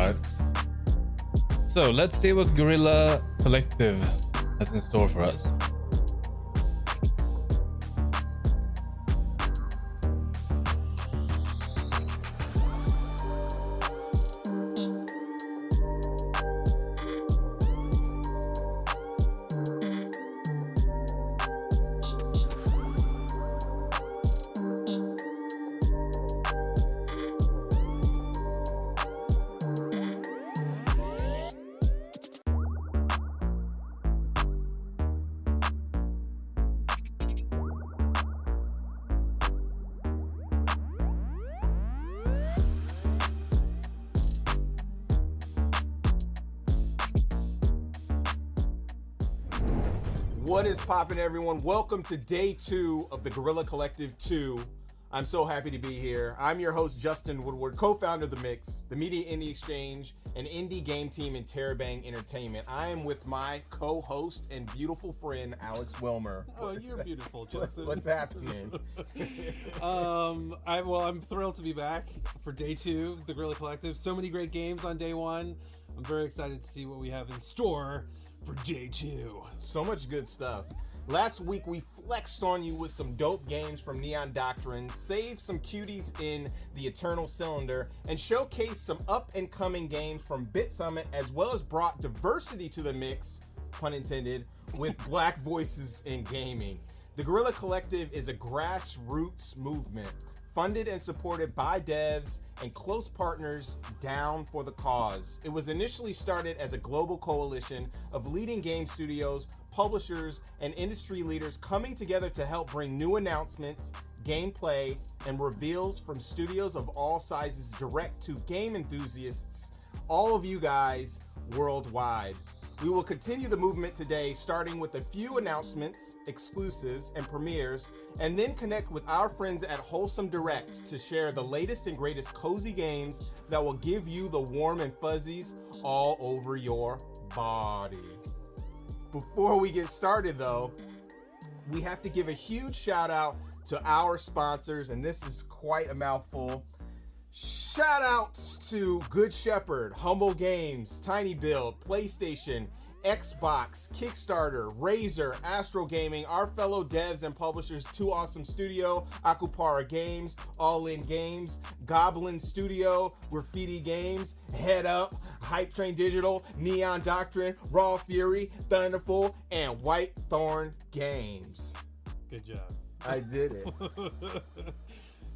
Alright. So let's see what Guerrilla Collective has in store for us. What is poppin', everyone? Welcome to day 2 of the Guerrilla Collective 2. I'm so happy to be here. I'm your host, Justin Woodward, co-founder of The Mix, the Media Indie Exchange, an indie game team in Terabang Entertainment. I am with my co-host and beautiful friend, Alex Wilmer. Oh, you're beautiful, Justin. What's happening? I'm thrilled to be back for day 2 of the Guerrilla Collective. So many great games on day 1. I'm very excited to see what we have in store for day 2. So much good stuff. Last week we flexed on you with some dope games from Neon Doctrine, saved some cuties in the Eternal Cylinder, and showcased some up-and-coming games from Bit Summit, as well as brought diversity to the mix, pun intended, with black voices in gaming. The Guerrilla Collective is a grassroots movement, funded and supported by devs and close partners down for the cause. It was initially started as a global coalition of leading game studios, publishers, and industry leaders coming together to help bring new announcements, gameplay, and reveals from studios of all sizes direct to game enthusiasts, all of you guys worldwide. We will continue the movement today, starting with a few announcements, exclusives, and premieres, and then connect with our friends at Wholesome Direct to share the latest and greatest cozy games that will give you the warm and fuzzies all over your body. Before we get started though, we have to give a huge shout out to our sponsors, and this is quite a mouthful. Shout outs to Good Shepherd, Humble Games, Tiny Build, PlayStation, Xbox, Kickstarter, Razer, Astro Gaming, our fellow devs and publishers, Two Awesome Studio, Akupara Games, All In Games, Goblin Studio, Graffiti Games, Head Up, Hype Train Digital, Neon Doctrine, Raw Fury, Thunderful, and White Thorn Games. Good job. I did it.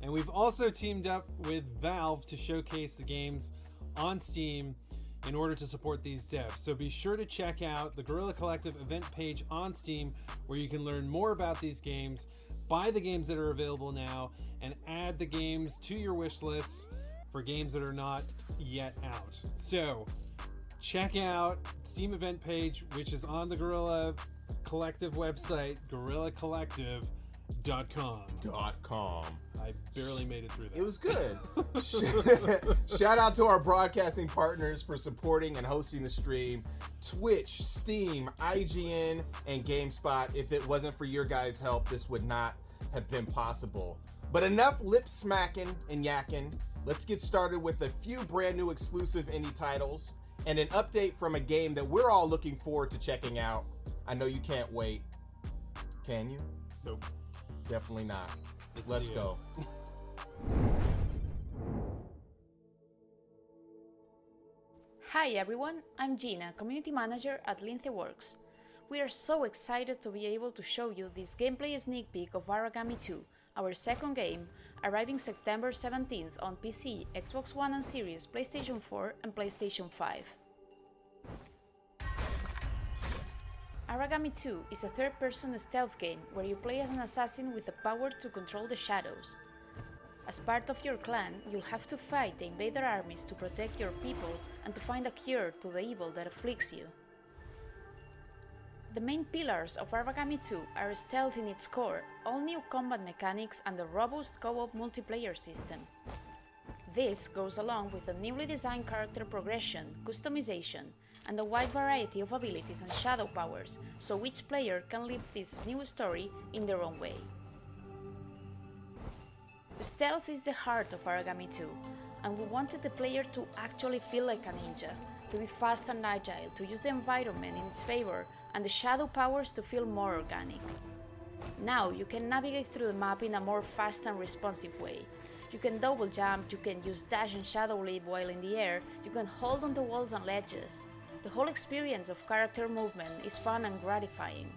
And we've also teamed up with Valve to showcase the games on Steam in order to support these devs. So be sure to check out the Guerrilla Collective event page on Steam, where you can learn more about these games, buy the games that are available now, and add the games to your wish lists for games that are not yet out. So check out Steam event page, which is on the Guerrilla Collective website, guerrillacollective.com. I barely made it through that. It was good. Shout out to our broadcasting partners for supporting and hosting the stream: Twitch, Steam, IGN, and GameSpot. If it wasn't for your guys' help, this would not have been possible. But enough lip smacking and yakking. Let's get started with a few brand new exclusive indie titles and an update from a game that we're all looking forward to checking out. I know you can't wait. Can you? Nope. Definitely not. Let's go. Hi everyone, I'm Gina, Community Manager at Lintheworks. We are so excited to be able to show you this gameplay sneak peek of Arahorami 2, our second game, arriving September 17th on PC, Xbox One and Series, PlayStation 4 and PlayStation 5. Arahorami 2 is a third-person stealth game where you play as an assassin with the power to control the shadows. As part of your clan, you'll have to fight the invader armies to protect your people and to find a cure to the evil that afflicts you. The main pillars of Arahorami 2 are stealth in its core, all new combat mechanics and a robust co-op multiplayer system. This goes along with a newly designed character progression, customization, and a wide variety of abilities and shadow powers, so each player can live this new story in their own way. Stealth is the heart of Arahorami 2, and we wanted the player to actually feel like a ninja, to be fast and agile, to use the environment in its favor, and the shadow powers to feel more organic. Now you can navigate through the map in a more fast and responsive way. You can double jump, you can use dash and shadow leap while in the air, you can hold onto walls and ledges. The whole experience of character movement is fun and gratifying.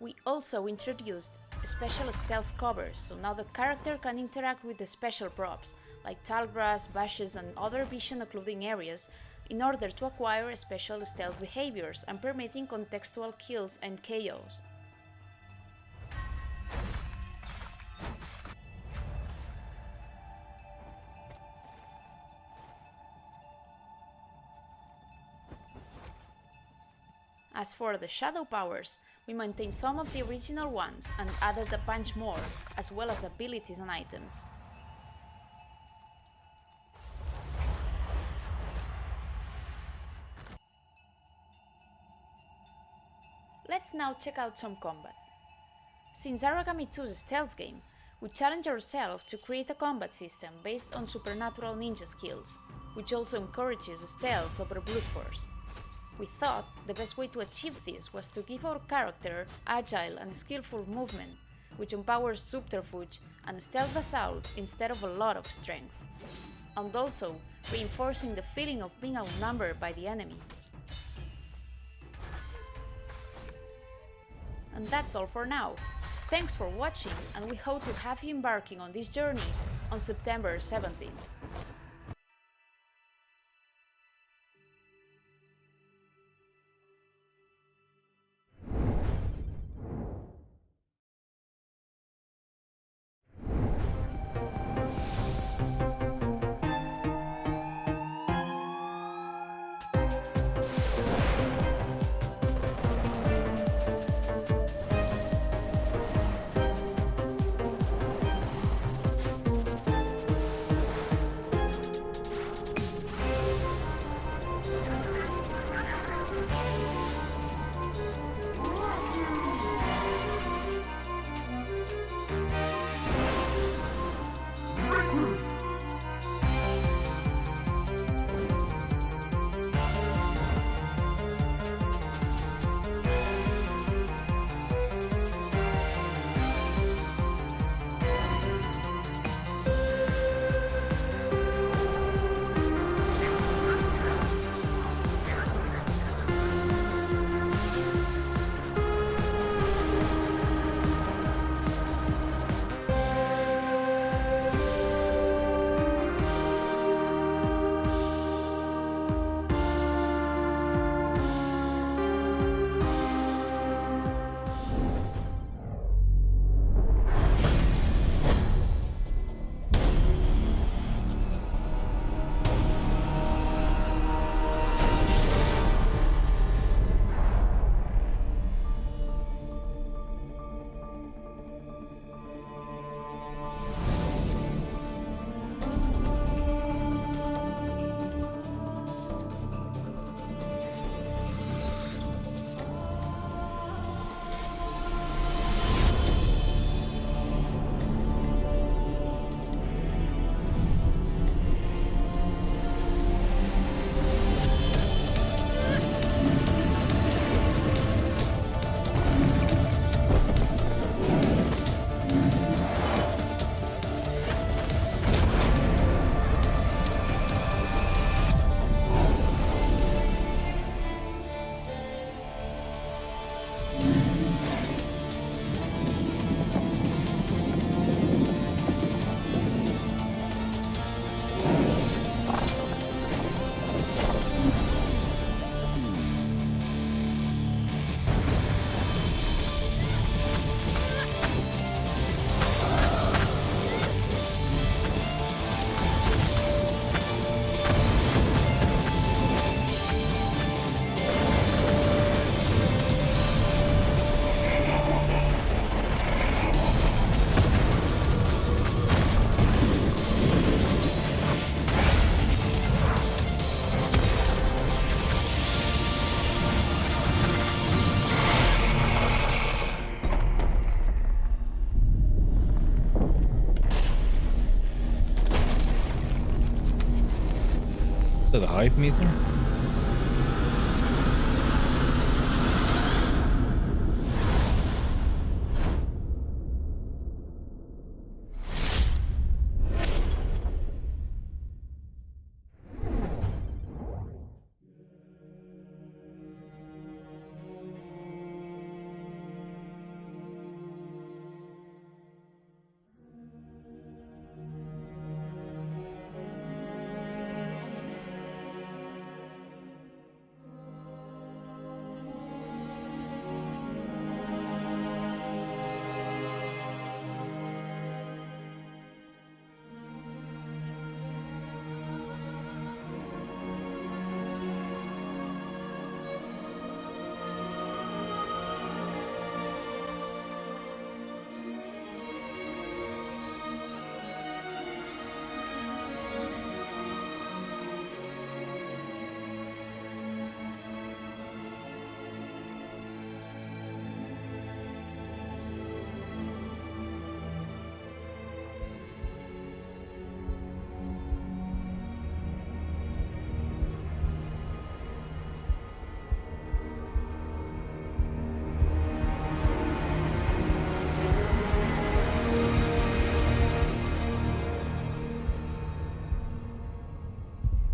We also introduced special stealth covers, so now the character can interact with the special props, like tall grass, bushes and other vision occluding areas, in order to acquire special stealth behaviors and permitting contextual kills and KOs. As for the shadow powers, we maintained some of the original ones and added a bunch more, as well as abilities and items. Let's now check out some combat. Since Aragami 2's a stealth game, we challenge ourselves to create a combat system based on supernatural ninja skills, which also encourages stealth over brute force. We thought the best way to achieve this was to give our character agile and skillful movement, which empowers subterfuge and stealth assault instead of a lot of strength, and also reinforcing the feeling of being outnumbered by the enemy. And that's all for now. Thanks for watching, and we hope to have you embarking on this journey on September 17th. that a hype meter?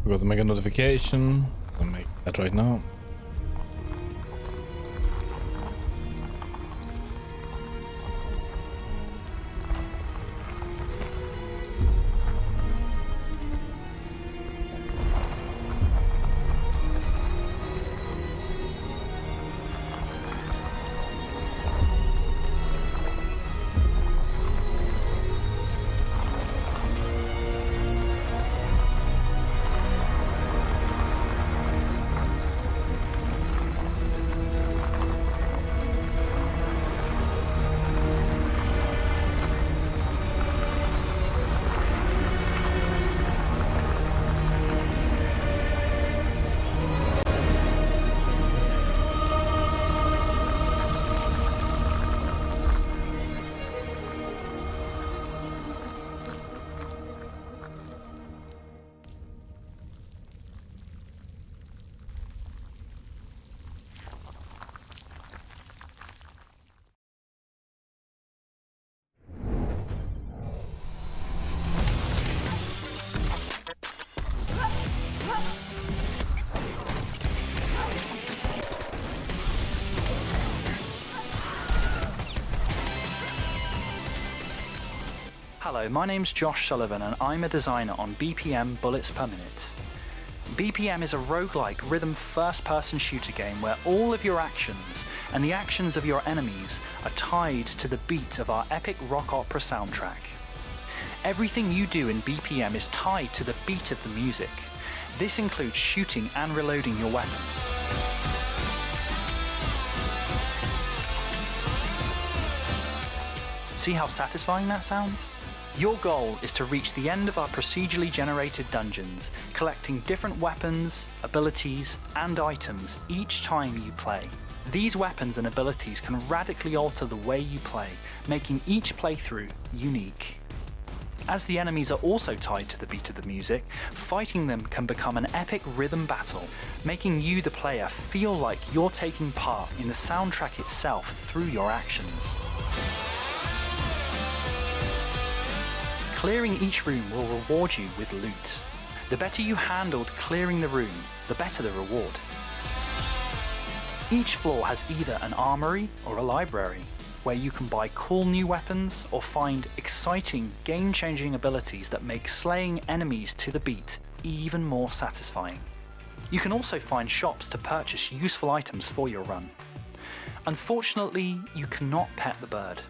We got to make a notification, so make that right now. Hello, my name's Josh Sullivan and I'm a designer on BPM Bullets Per Minute. BPM is a roguelike rhythm first-person shooter game where all of your actions and the actions of your enemies are tied to the beat of our epic rock opera soundtrack. Everything you do in BPM is tied to the beat of the music. This includes shooting and reloading your weapon. See how satisfying that sounds? Your goal is to reach the end of our procedurally generated dungeons, collecting different weapons, abilities, and items each time you play. These weapons and abilities can radically alter the way you play, making each playthrough unique. As the enemies are also tied to the beat of the music, fighting them can become an epic rhythm battle, making you, the player, feel like you're taking part in the soundtrack itself through your actions. Clearing each room will reward you with loot. The better you handled clearing the room, the better the reward. Each floor has either an armory or a library, where you can buy cool new weapons or find exciting, game-changing abilities that make slaying enemies to the beat even more satisfying. You can also find shops to purchase useful items for your run. Unfortunately, you cannot pet the bird.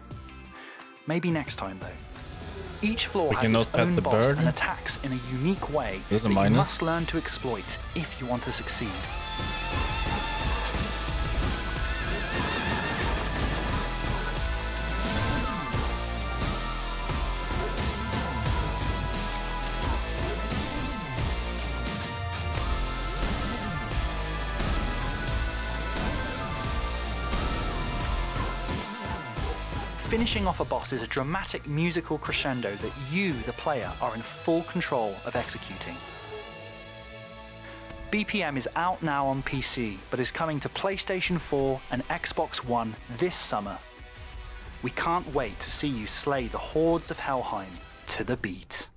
Maybe next time though. Each floor has its own boss and attacks in a unique way that you must learn to exploit if you want to succeed. Finishing off a boss is a dramatic musical crescendo that you, the player, are in full control of executing. BPM is out now on PC, but is coming to PlayStation 4 and Xbox One this summer. We can't wait to see you slay the hordes of Helheim to the beat.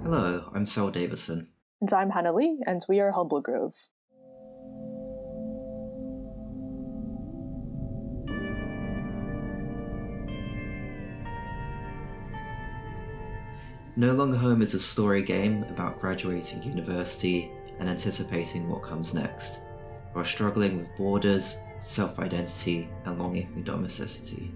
Hello, I'm Sel Davison. And I'm Hannah Lee, and we are Humble Grove. No Longer Home is a story game about graduating university and anticipating what comes next, while struggling with borders, self-identity, and longing for domesticity.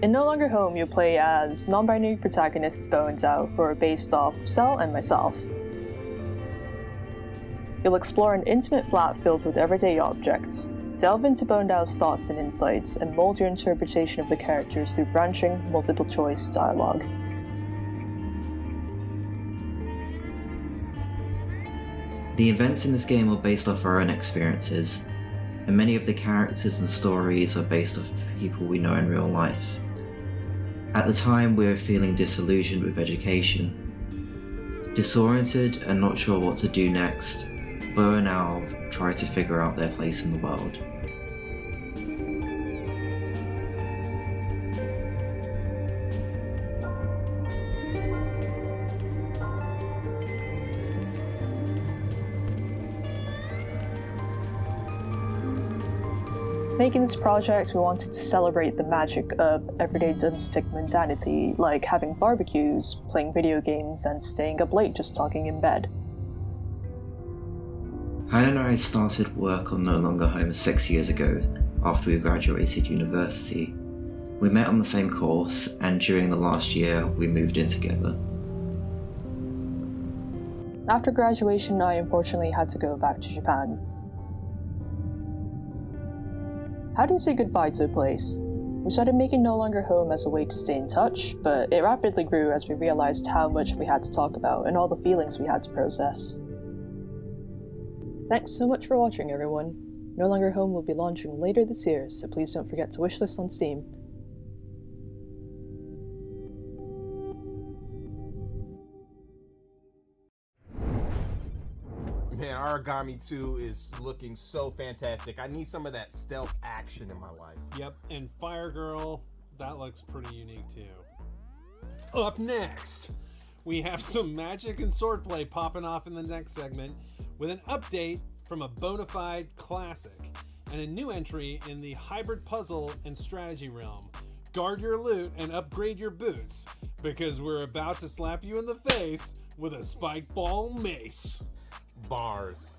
In No Longer Home, you play as non-binary protagonists Bo and Zhao, who are based off Sel and myself. You'll explore an intimate flat filled with everyday objects, delve into Bo and Zhao's thoughts and insights, and mold your interpretation of the characters through branching, multiple-choice dialogue. The events in this game are based off our own experiences, and many of the characters and stories are based off people we know in real life. At the time, we were feeling disillusioned with education. Disoriented and not sure what to do next, Bo and Al try to figure out their place in the world. Making this project, we wanted to celebrate the magic of everyday domestic mundanity, like having barbecues, playing video games, and staying up late just talking in bed. Hannah and I started work on No Longer Home 6 years ago, after we graduated university. We met on the same course, and during the last year, we moved in together. After graduation, I unfortunately had to go back to Japan. How do you say goodbye to a place? We started making No Longer Home as a way to stay in touch, but it rapidly grew as we realized how much we had to talk about and all the feelings we had to process. Thanks so much for watching, everyone. No Longer Home will be launching later this year, so please don't forget to wishlist on Steam. Man, Origami 2 is looking so fantastic. I need some of that stealth action in my life. Yep, and Fire Girl, that looks pretty unique too. Up next, we have some magic and swordplay popping off in the next segment with an update from a bona fide classic and a new entry in the hybrid puzzle and strategy realm. Guard your loot and upgrade your boots, because we're about to slap you in the face with a spike ball mace. Bars.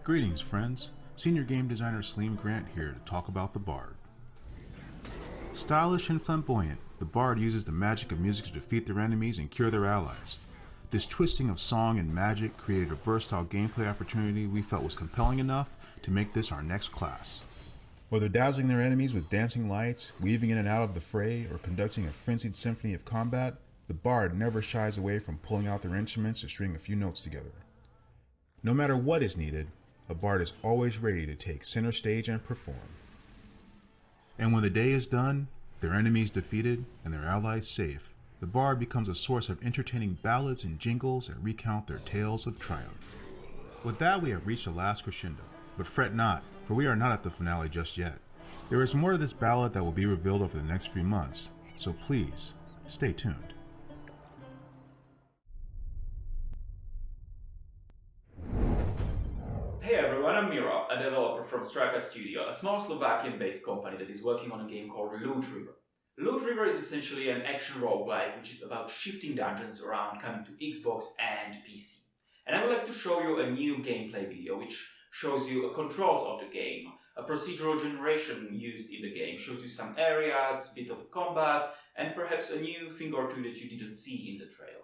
Greetings, friends. Senior Game Designer Slim Grant here to talk about the Bard. Stylish and flamboyant, the Bard uses the magic of music to defeat their enemies and cure their allies. This twisting of song and magic created a versatile gameplay opportunity we felt was compelling enough to make this our next class. Whether dazzling their enemies with dancing lights, weaving in and out of the fray, or conducting a frenzied symphony of combat, the bard never shies away from pulling out their instruments to string a few notes together. No matter what is needed, a bard is always ready to take center stage and perform. And when the day is done, their enemies defeated, and their allies safe, the bard becomes a source of entertaining ballads and jingles that recount their tales of triumph. With that, we have reached the last crescendo, but fret not, for we are not at the finale just yet. There is more to this ballad that will be revealed over the next few months, so please, stay tuned. Hey everyone, I'm Miro, a developer from Straka Studio, a small Slovakian-based company that is working on a game called Loot River. Loot River is essentially an action roguelike which is about shifting dungeons around coming to Xbox and PC. And I would like to show you a new gameplay video which shows you the controls of the game, a procedural generation used in the game, shows you some areas, bit of combat, and perhaps a new thing or two that you didn't see in the trailer.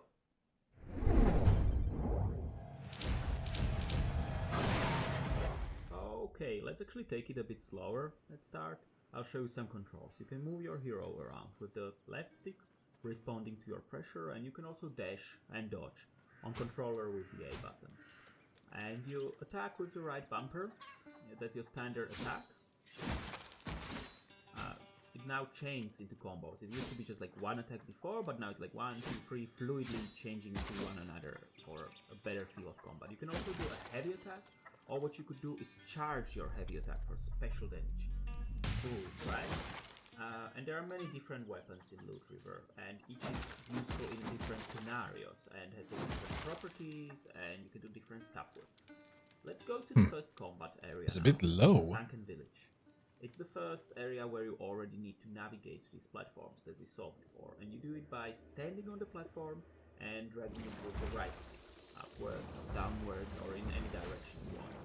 Okay, let's actually take it a bit slower. Let's start. I'll show you some controls. You can move your hero around with the left stick, responding to your pressure, and you can also dash and dodge on controller with the A button. And you attack with the right bumper. That's your standard attack. It now chains into combos. It used to be just like one attack before, but now it's like 1, 2, 3, fluidly changing into one another for a better feel of combat. You can also do a heavy attack, or what you could do is charge your heavy attack for special damage. Cool, right? And there are many different weapons in Loot River, and each is useful in different scenarios and has different properties, and you can do different stuff with. Let's go to the first combat area. It's a now, bit low. the Sunken Village. It's the first area where you already need to navigate these platforms that we saw before, and you do it by standing on the platform and dragging it with the right, upwards, downwards, or in any direction you want.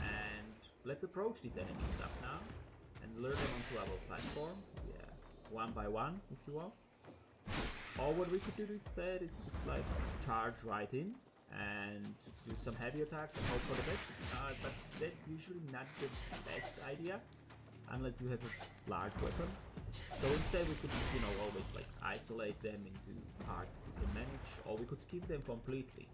And let's approach these enemies up now and lure them onto our platform. Yeah, one by one, if you will. Or what we could do instead is just like charge right in and do some heavy attacks and hope for the best. But that's usually not the best idea unless you have a large weapon. So instead we could, always like isolate them into parts that we can manage, or we could skip them completely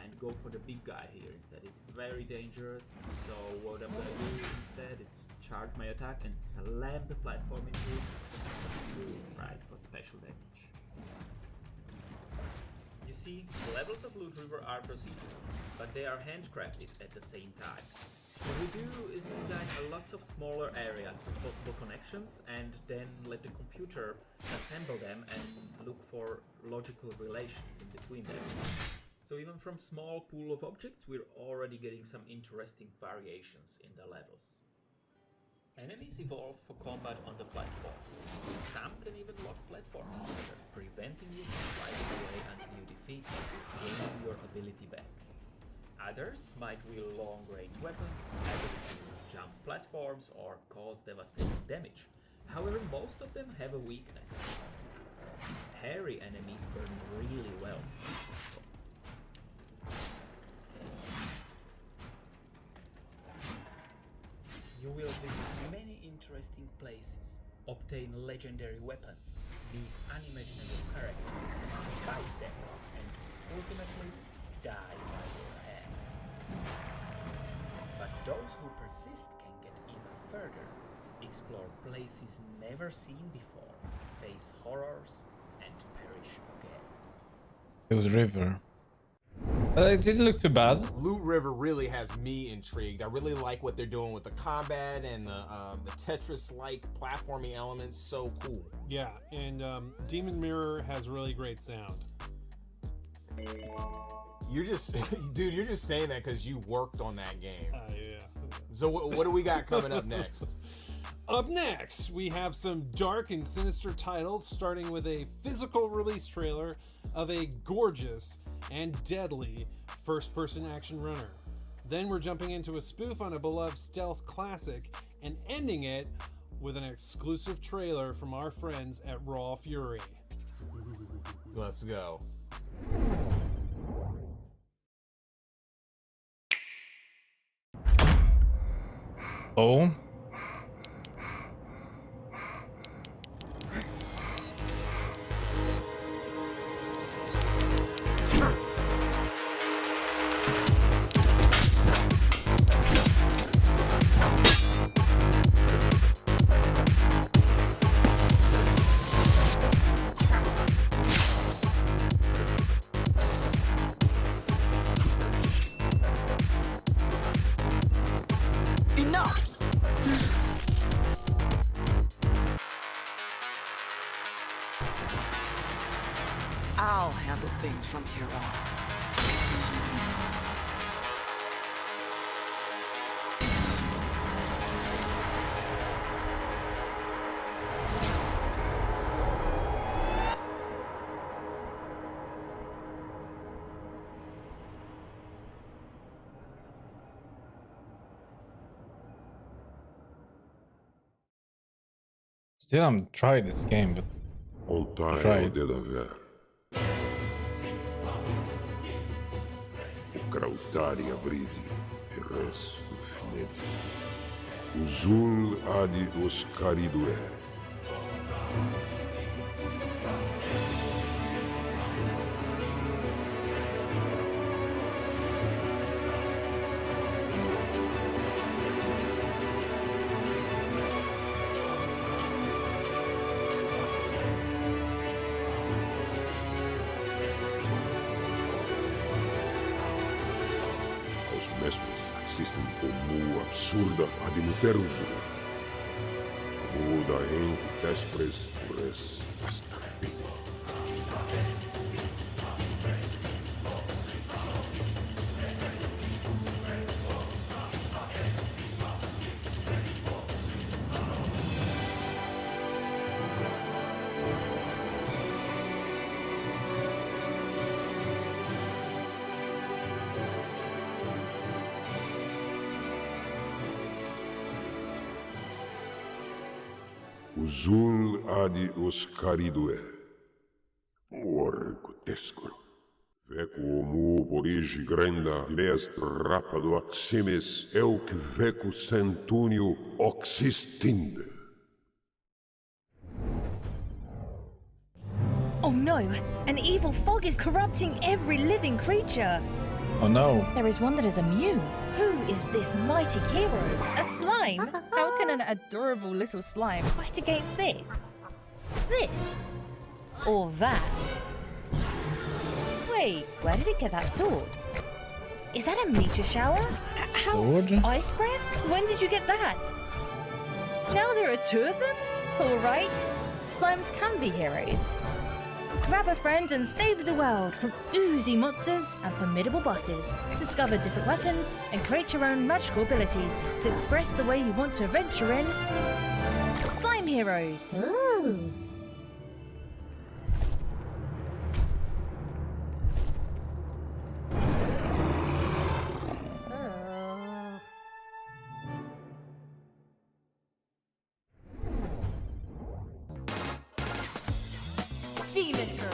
and go for the big guy here instead. It's very dangerous, so what I'm gonna do instead is just charge my attack and slam the platform into it, right, for special damage. You see, the levels of Loot River are procedural, but they are handcrafted at the same time. What we do is design lots of smaller areas with possible connections and then let the computer assemble them and look for logical relations in between them. So even from small pool of objects, we're already getting some interesting variations in the levels. Enemies evolve for combat on the platforms. Some can even lock platforms together, preventing you from sliding away until you defeat them, gaining your ability back. Others might wield long-range weapons, able to jump platforms or cause devastating damage. However, most of them have a weakness. Hairy enemies burn really well. You will visit many interesting places, obtain legendary weapons, meet unimaginable characters, fight them, and ultimately die by your hand. But those who persist can get even further, explore places never seen before, face horrors, and perish again. It was River. It didn't look too bad. Loot River really has me intrigued. I really like what they're doing with the combat and the Tetris-like platforming elements. So cool. Yeah, and Demon Mirror has really great sound. You're just, dude, you're just saying that because you worked on that game. Yeah. So what do we got coming up next? Up next, we have some dark and sinister titles, starting with a physical release trailer of a gorgeous and deadly first-person action runner. Then we're jumping into a spoof on a beloved stealth classic and ending it with an exclusive trailer from our friends at Raw Fury. Let's go. Oh enough! I'll handle things from here on. Still haven't tried this game, but Онтарио Делавер. O Crautaria Bridi, Eres Infiniti. Uzul Adi Oscaridue. Os mesmos existem como absurda adimuteruso. Muda em despres res bastante. Uzul adi oscaridue. Orco tescoro. Veco mu porigi grenda dineas rapado aximes euc veco centunio oxistinde. Oh no! An evil fog is corrupting every living creature! oh no. There is one that is immune. Who is this mighty hero? A slime? How can an adorable little slime fight against this? This? Or that? Wait, where did it get that sword? Is that a meteor shower? Sword? Ice breath? When did you get that? Now there are two of them? Alright. Slimes can be heroes. Grab a friend and save the world from oozy monsters and formidable bosses. Discover different weapons and create your own magical abilities to express the way you want to adventure in Slime Heroes. Ooh. Demon turn.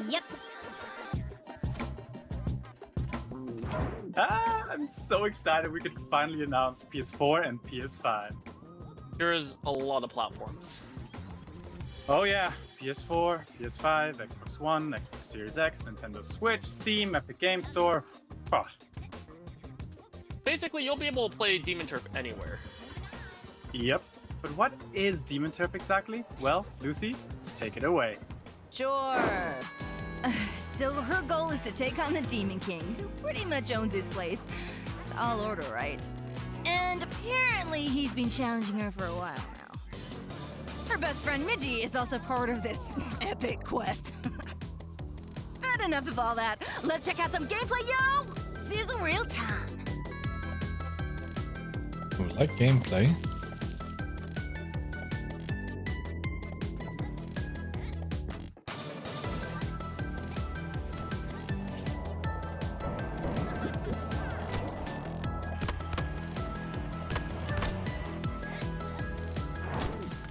Yep. I'm so excited we could finally announce PS4 and PS5. There's a lot of platforms. Oh yeah, PS4, PS5, Xbox One, Xbox Series X, Nintendo Switch, Steam, Epic Game Store. Oh. Basically, you'll be able to play Demon Turf anywhere. Yep. But what is Demon Turf exactly? Well, Lucy, take it away. Sure. So her goal is to take on the Demon King, who pretty much owns his place. Tall order, right? And apparently he's been challenging her for a while now. Her best friend Midgie is also part of this epic quest. But enough of all that. Let's check out some gameplay, yo! This is real time. We like gameplay.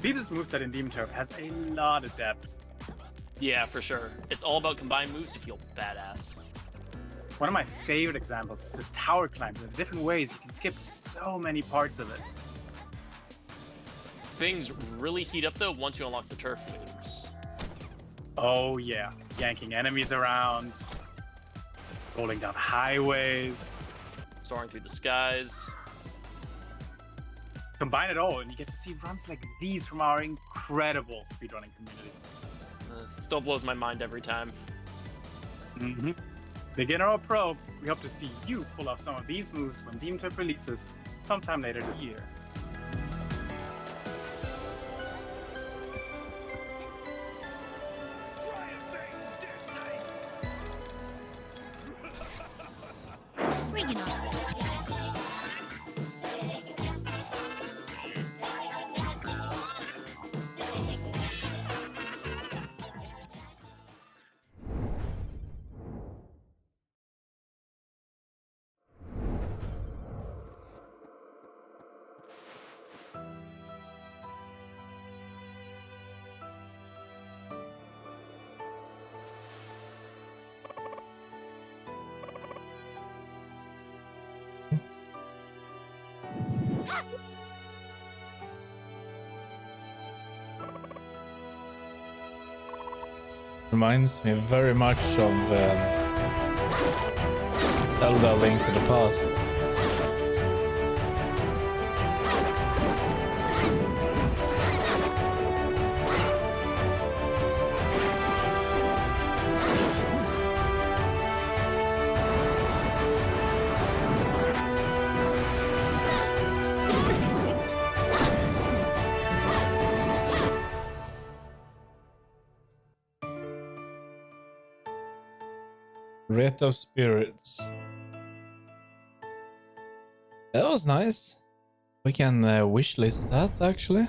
Beavis' moveset in Demon Turf has a lot of depth. Yeah, for sure. It's all about combined moves to feel badass. One of my favorite examples is this tower climb. The different ways you can skip so many parts of it. Things really heat up though once you unlock the turf moves. Oh yeah, yanking enemies around, rolling down highways, soaring through the skies. Combine it all, and you get to see runs like these from our incredible speedrunning community. Still blows my mind every time. Beginner or pro, we hope to see you pull off some of these moves when Demon Tip releases sometime later this year. Bring it on. Reminds me very much of Zelda: Link to the Past. Writ of Spirits. That was nice. We can wishlist that actually.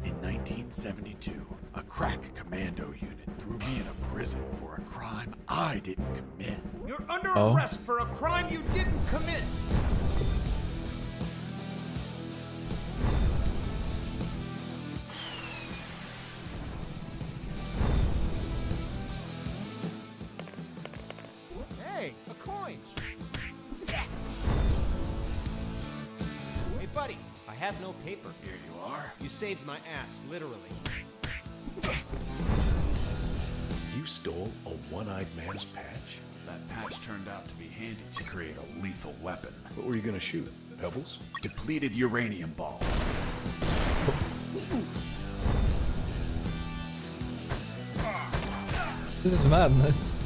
In 1972, a crack commando unit threw me in a prison for a crime I didn't commit. You're under arrest for a crime you didn't commit. Hey, a coin. Hey, buddy, I have no paper. Here you are. You saved my ass, literally. You stole a one-eyed man's patch? That patch turned out to be handy to create a lethal weapon. What were you gonna shoot? Pebbles? Depleted uranium balls. This is madness.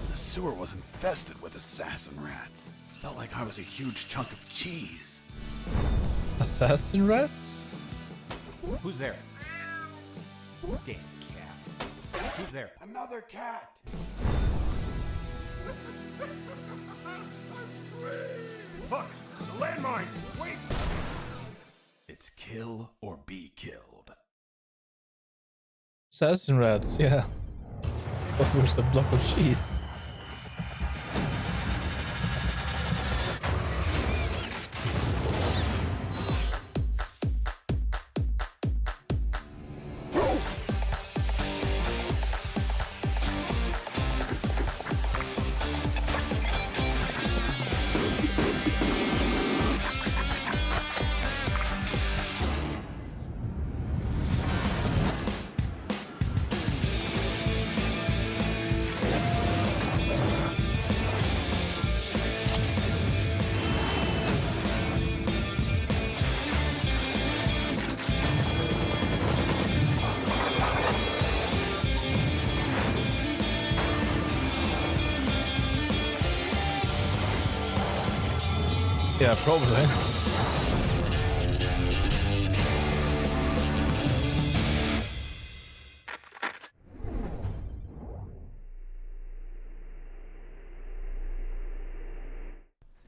The sewer was infested with assassin rats. Felt like I was a huge chunk of cheese. Assassin rats? Who's there? Damn cat. Who's there? Another cat! Look! The landmines! Wait! It's kill or be killed. Assassin rats, yeah. What was a block of cheese? Yeah, probably.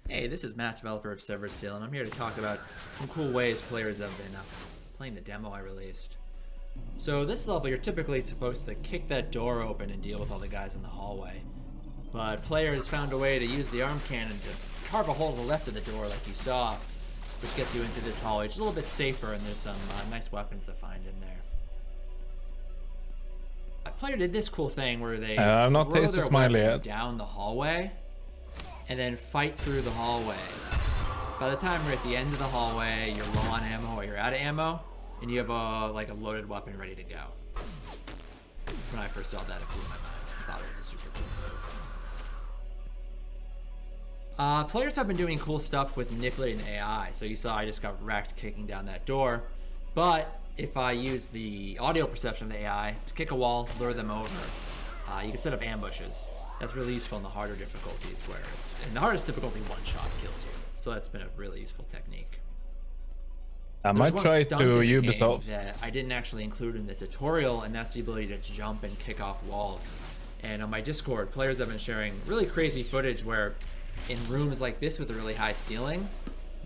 Hey, this is Matt, developer of Server Steel, and I'm here to talk about some cool ways players have been playing the demo I released. So this level, you're typically supposed to kick that door open and deal with all the guys in the hallway. But players found a way to use the arm cannon to carve a hole to the left of the door like you saw, which gets you into this hallway. It's a little bit safer, and there's some nice weapons to find in there. player did this cool thing where they I've not throw tasted their Smiley weapon yet. down the hallway and then fight through the hallway. By the time you're at the end of the hallway, you're low on ammo or you're out of ammo, and you have a loaded weapon ready to go. When I first saw that, it blew my mind. I thought it was a super cool move. Players have been doing cool stuff with manipulating AI. So you saw I just got wrecked kicking down that door. But if I use the audio perception of the AI to kick a wall, lure them over, you can set up ambushes. That's really useful in the harder difficulties where, in the hardest difficulty, one shot kills you. So that's been a really useful technique. I might try to Ubisoft. That I didn't actually include in the tutorial, and that's the ability to jump and kick off walls. And on my Discord, players have been sharing really crazy footage where in rooms like this with a really high ceiling,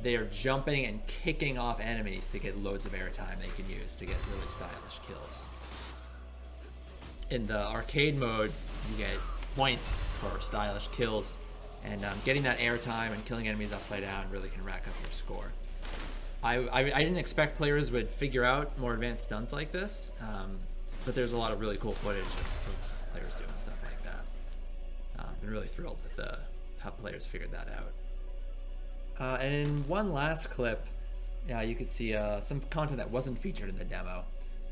they are jumping and kicking off enemies to get loads of airtime they can use to get really stylish kills. In the arcade mode, you get points for stylish kills, and getting that airtime and killing enemies upside down really can rack up your score. I didn't expect players would figure out more advanced stunts like this, but there's a lot of really cool footage of players doing stuff like that. I've been really thrilled with how players figured that out. And in one last clip, you could see some content that wasn't featured in the demo.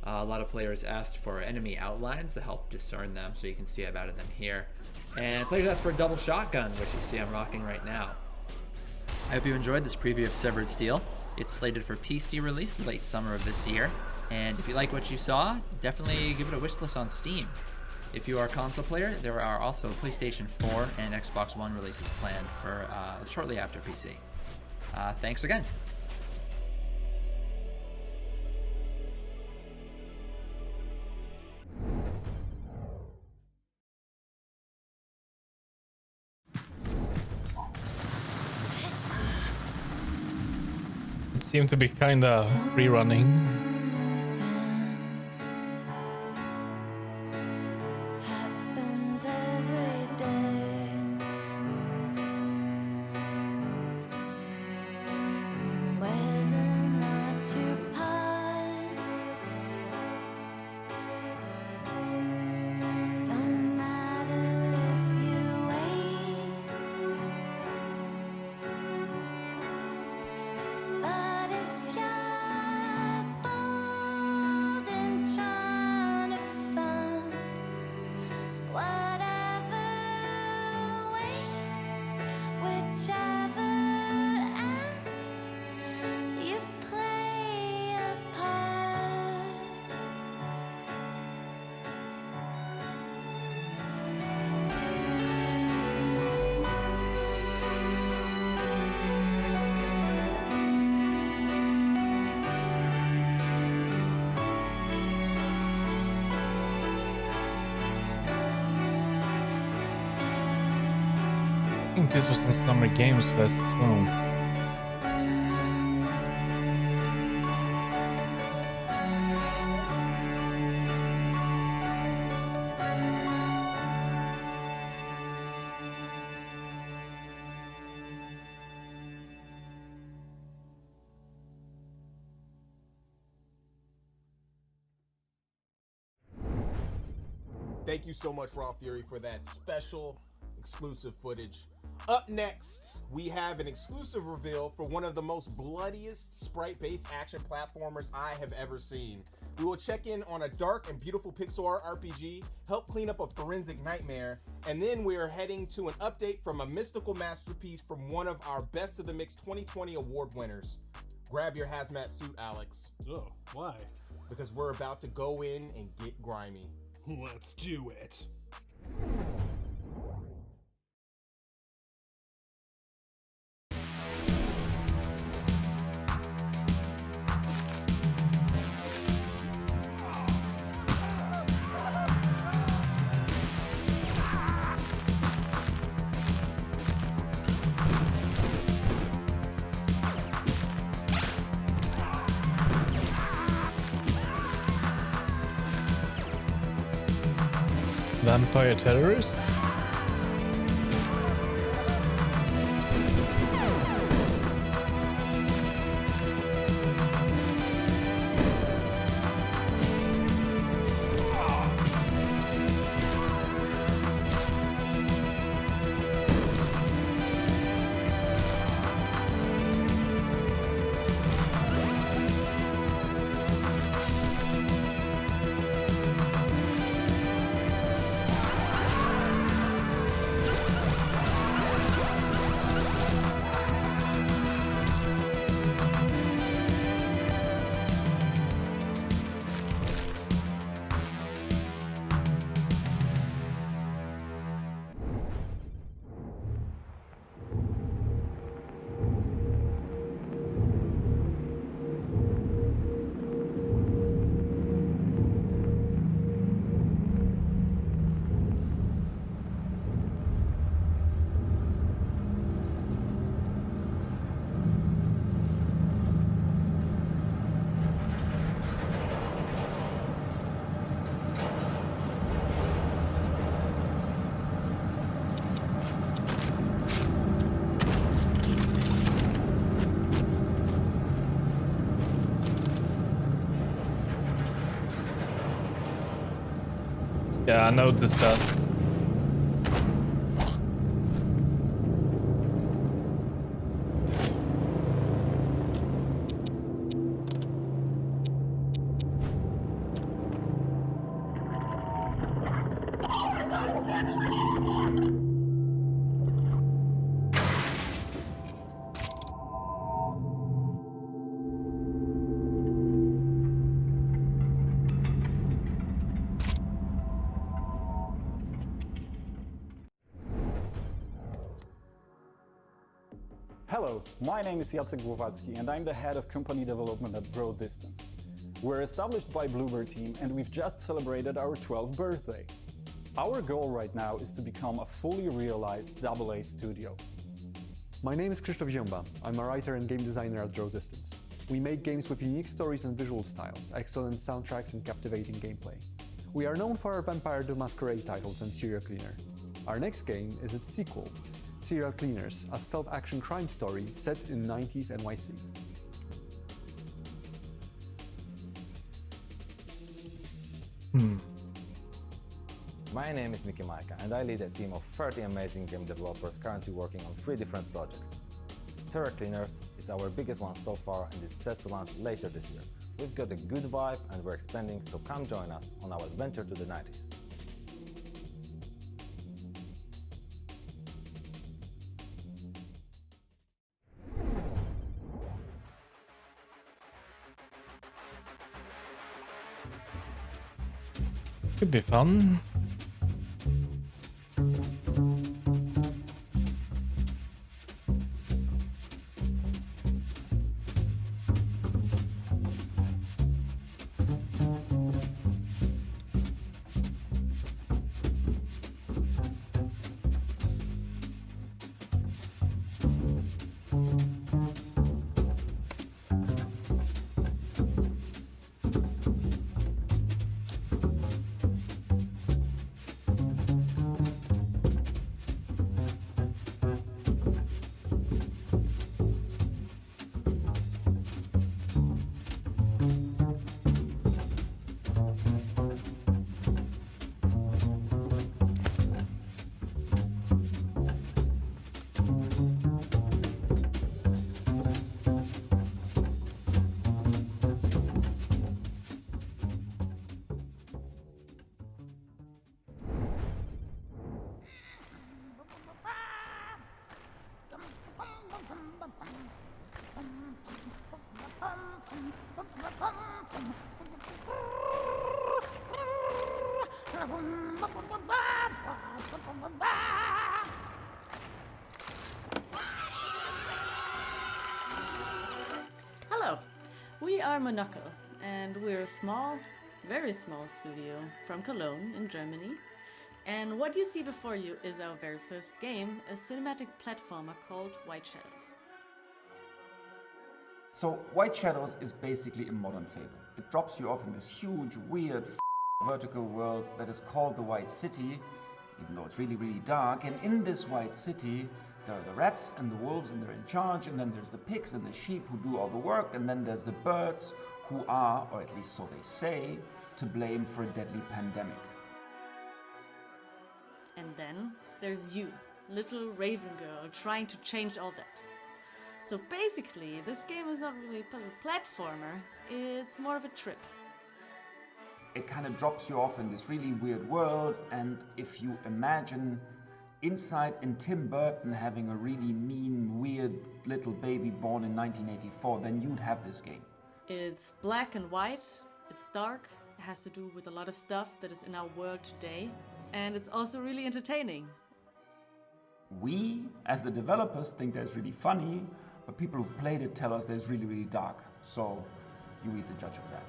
A lot of players asked for enemy outlines to help discern them, so you can see I've added them here. And players asked for a double shotgun, which you see I'm rocking right now. I hope you enjoyed this preview of Severed Steel. It's slated for PC release late summer of this year, and if you like what you saw, definitely give it a wishlist on Steam. If you are a console player, there are also PlayStation 4 and Xbox One releases planned for shortly after PC. Thanks again. It seemed to be kinda free running. I think this was in Summer Games Fest as well. Thank you so much, Raw Fury, for that special exclusive footage. Up next, we have an exclusive reveal for one of the most bloodiest sprite-based action platformers I have ever seen. We will check in on a dark and beautiful pixel art RPG, help clean up a forensic nightmare, and then we are heading to an update from a mystical masterpiece from one of our Best of the Mix 2020 award winners. Grab your hazmat suit, Alex. Oh, why? Because we're about to go in and get grimy. Let's do it. Vampire terrorists? Yeah, I noticed that. Hello, my name is Jacek Głowacki and I'm the head of company development at Grow Distance. We're established by Bluebird team and we've just celebrated our 12th birthday. Our goal right now is to become a fully realized AA studio. My name is Krzysztof Zięba. I'm a writer and game designer at Grow Distance. We make games with unique stories and visual styles, excellent soundtracks and captivating gameplay. We are known for our Vampire the Masquerade titles and Serial Cleaner. Our next game is its sequel, Serial Cleaners, a stealth action crime story set in 90s NYC. My name is Miki Maika and I lead a team of 30 amazing game developers currently working on 3 different projects. Serial Cleaners is our biggest one so far and is set to launch later this year. We've got a good vibe and we're expanding, so come join us on our adventure to the 90s. Could be fun. Hello, we are Monaco, and we're a small, very small studio from Cologne in Germany. And what you see before you is our very first game, a cinematic platformer called White Shadows. So White Shadows is basically a modern Fable. It drops you off in this huge, weird, vertical world that is called the White City, even though it's really, really dark. And in this White City, there are the rats and the wolves, and they're in charge. And then there's the pigs and the sheep who do all the work. And then there's the birds who are, or at least so they say, to blame for a deadly pandemic. And then there's you, little raven girl, trying to change all that. So basically, this game is not really a puzzle platformer, it's more of a trip. It kind of drops you off in this really weird world, and if you imagine inside in Tim Burton having a really mean, weird little baby born in 1984, then you'd have this game. It's black and white, it's dark, it has to do with a lot of stuff that is in our world today, and it's also really entertaining. We, as the developers, think that's really funny, but people who've played it tell us that it's really, really dark. So you be the judge of that.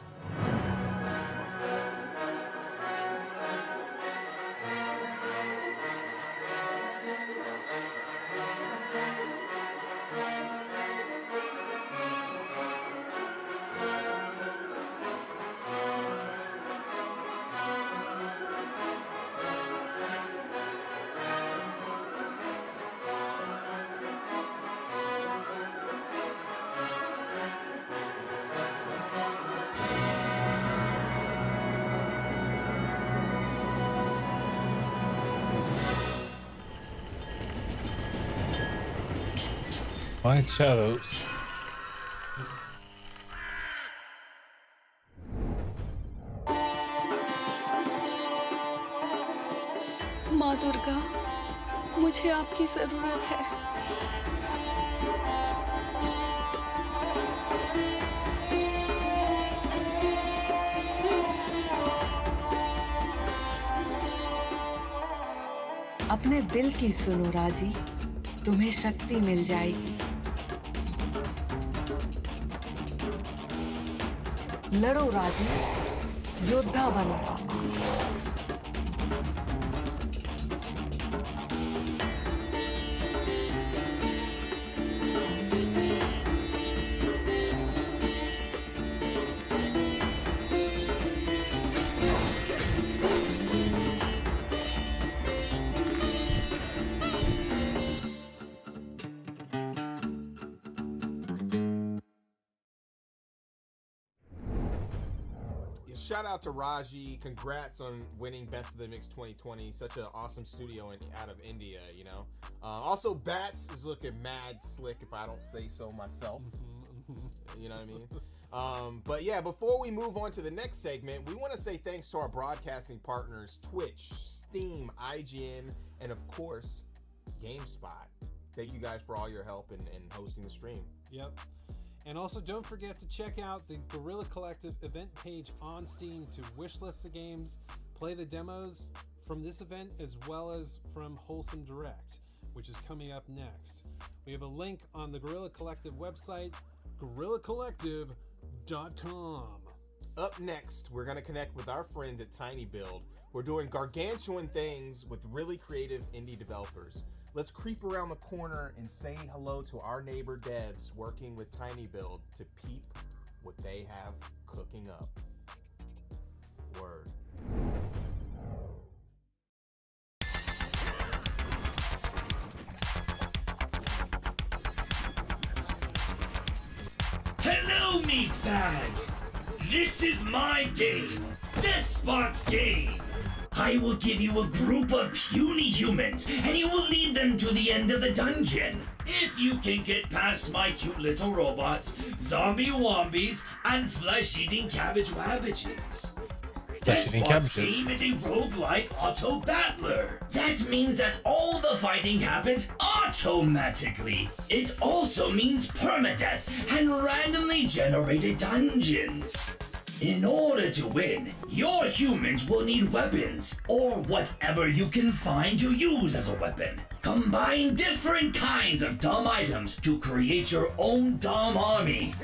White shadows. माँ दुर्गा, मुझे आपकी जरूरत है। अपने दिल की सुनो राजी, तुम्हें शक्ति मिल जाएगी। लड़ो राजी, योद्धा बनो। Shout out to Raji. Congrats on winning Best of the Mix 2020. Such an awesome studio out of India, you know. Also, Bats is looking mad slick, if I don't say so myself. You know what I mean? But yeah, before we move on to the next segment, we want to say thanks to our broadcasting partners, Twitch, Steam, IGN, and of course, GameSpot. Thank you guys for all your help in hosting the stream. Yep. And also, don't forget to check out the Guerrilla Collective event page on Steam to wishlist the games, play the demos from this event, as well as from Wholesome Direct, which is coming up next. We have a link on the Guerrilla Collective website, guerrillacollective.com. Up next, we're going to connect with our friends at Tiny Build. We're doing gargantuan things with really creative indie developers. Let's creep around the corner and say hello to our neighbor devs working with Tiny Build to peep what they have cooking up. Word. Hello, Meatbag! This is my game, Despot's Game. I will give you a group of puny humans, and you will lead them to the end of the dungeon. If you can get past my cute little robots, zombie wombies, and flesh-eating cabbage wabbages. Despot's Game is a roguelike auto-battler. That means that all the fighting happens automatically. It also means permadeath and randomly generated dungeons. In order to win, your humans will need weapons, or whatever you can find to use as a weapon. Combine different kinds of dumb items to create your own dumb army.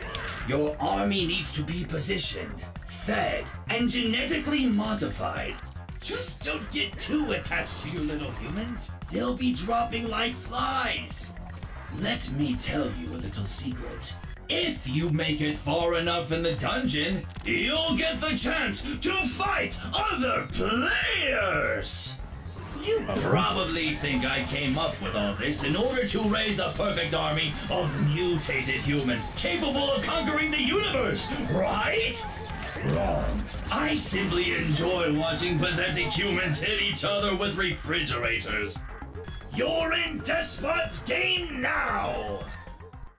Your army needs to be positioned, fed, and genetically modified. Just don't get too attached to your little humans. They'll be dropping like flies. Let me tell you a little secret. If you make it far enough in the dungeon, you'll get the chance to fight other players! You probably think I came up with all this in order to raise a perfect army of mutated humans capable of conquering the universe, right? Wrong. I simply enjoy watching pathetic humans hit each other with refrigerators. You're in Despot's Game now!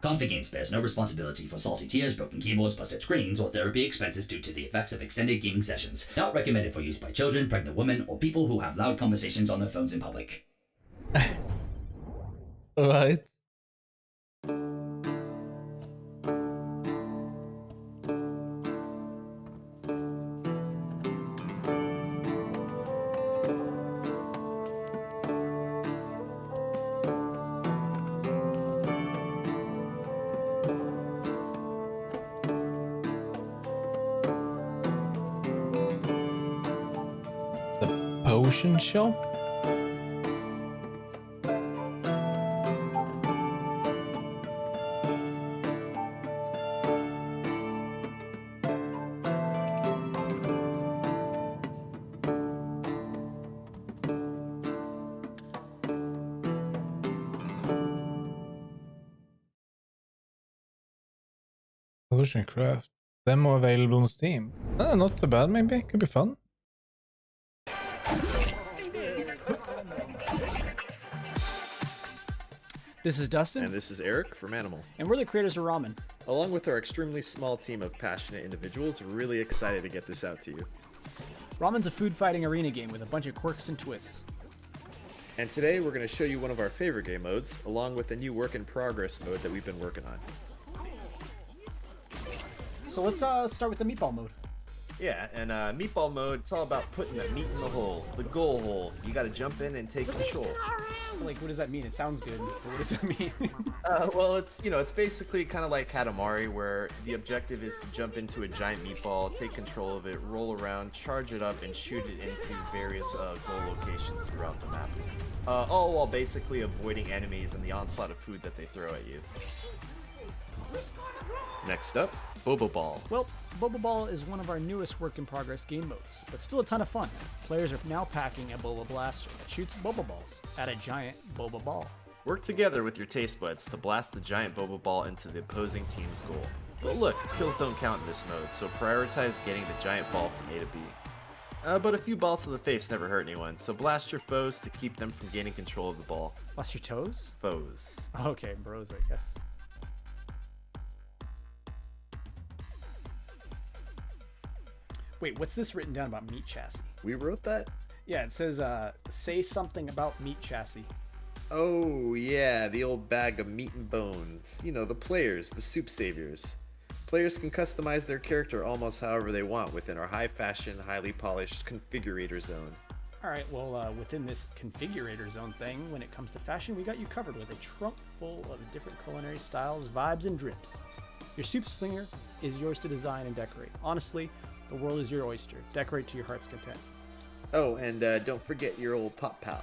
Comfy Games bears no responsibility for salty tears, broken keyboards, busted screens, or therapy expenses due to the effects of extended gaming sessions. Not recommended for use by children, pregnant women, or people who have loud conversations on their phones in public. Alright. Potion shop? Potion craft. Demo available on Steam. Not too bad, maybe. Could be fun. This is Dustin. And this is Eric from Animal. And we're the creators of Ramen. Along with our extremely small team of passionate individuals, we're really excited to get this out to you. Ramen's a food fighting arena game with a bunch of quirks and twists. And today we're going to show you one of our favorite game modes, along with a new work in progress mode that we've been working on. So let's start with the meatball mode. Yeah, and meatball mode, it's all about putting the meat in the hole, the goal hole. You got to jump in and take control. Like, what does that mean? It sounds good, but what does that mean? Well, it's basically kind of like Katamari, where the objective is to jump into a giant meatball, take control of it, roll around, charge it up, and shoot it into various goal locations throughout the map. All while basically avoiding enemies and the onslaught of food that they throw at you. Next up, Boba Ball. Well, Boba Ball is one of our newest work-in-progress game modes, but still a ton of fun. Players are now packing a Boba Blaster that shoots Boba Balls at a giant Boba Ball. Work together with your taste buds to blast the giant Boba Ball into the opposing team's goal. But look, kills don't count in this mode, so prioritize getting the giant ball from A to B. But a few balls to the face never hurt anyone, so blast your foes to keep them from gaining control of the ball. Blast your toes? Foes. Okay, bros, I guess. Wait, what's this written down about meat chassis? We wrote that? Yeah, it says, say something about meat chassis. Oh, yeah, the old bag of meat and bones. You know, the players, the soup saviors. Players can customize their character almost however they want within our high-fashion, highly polished configurator zone. Alright, well, within this configurator zone thing, when it comes to fashion, we got you covered with a trunk full of different culinary styles, vibes, and drips. Your soup slinger is yours to design and decorate. Honestly, the world is your oyster. Decorate to your heart's content. Oh, and don't forget your old pop pal.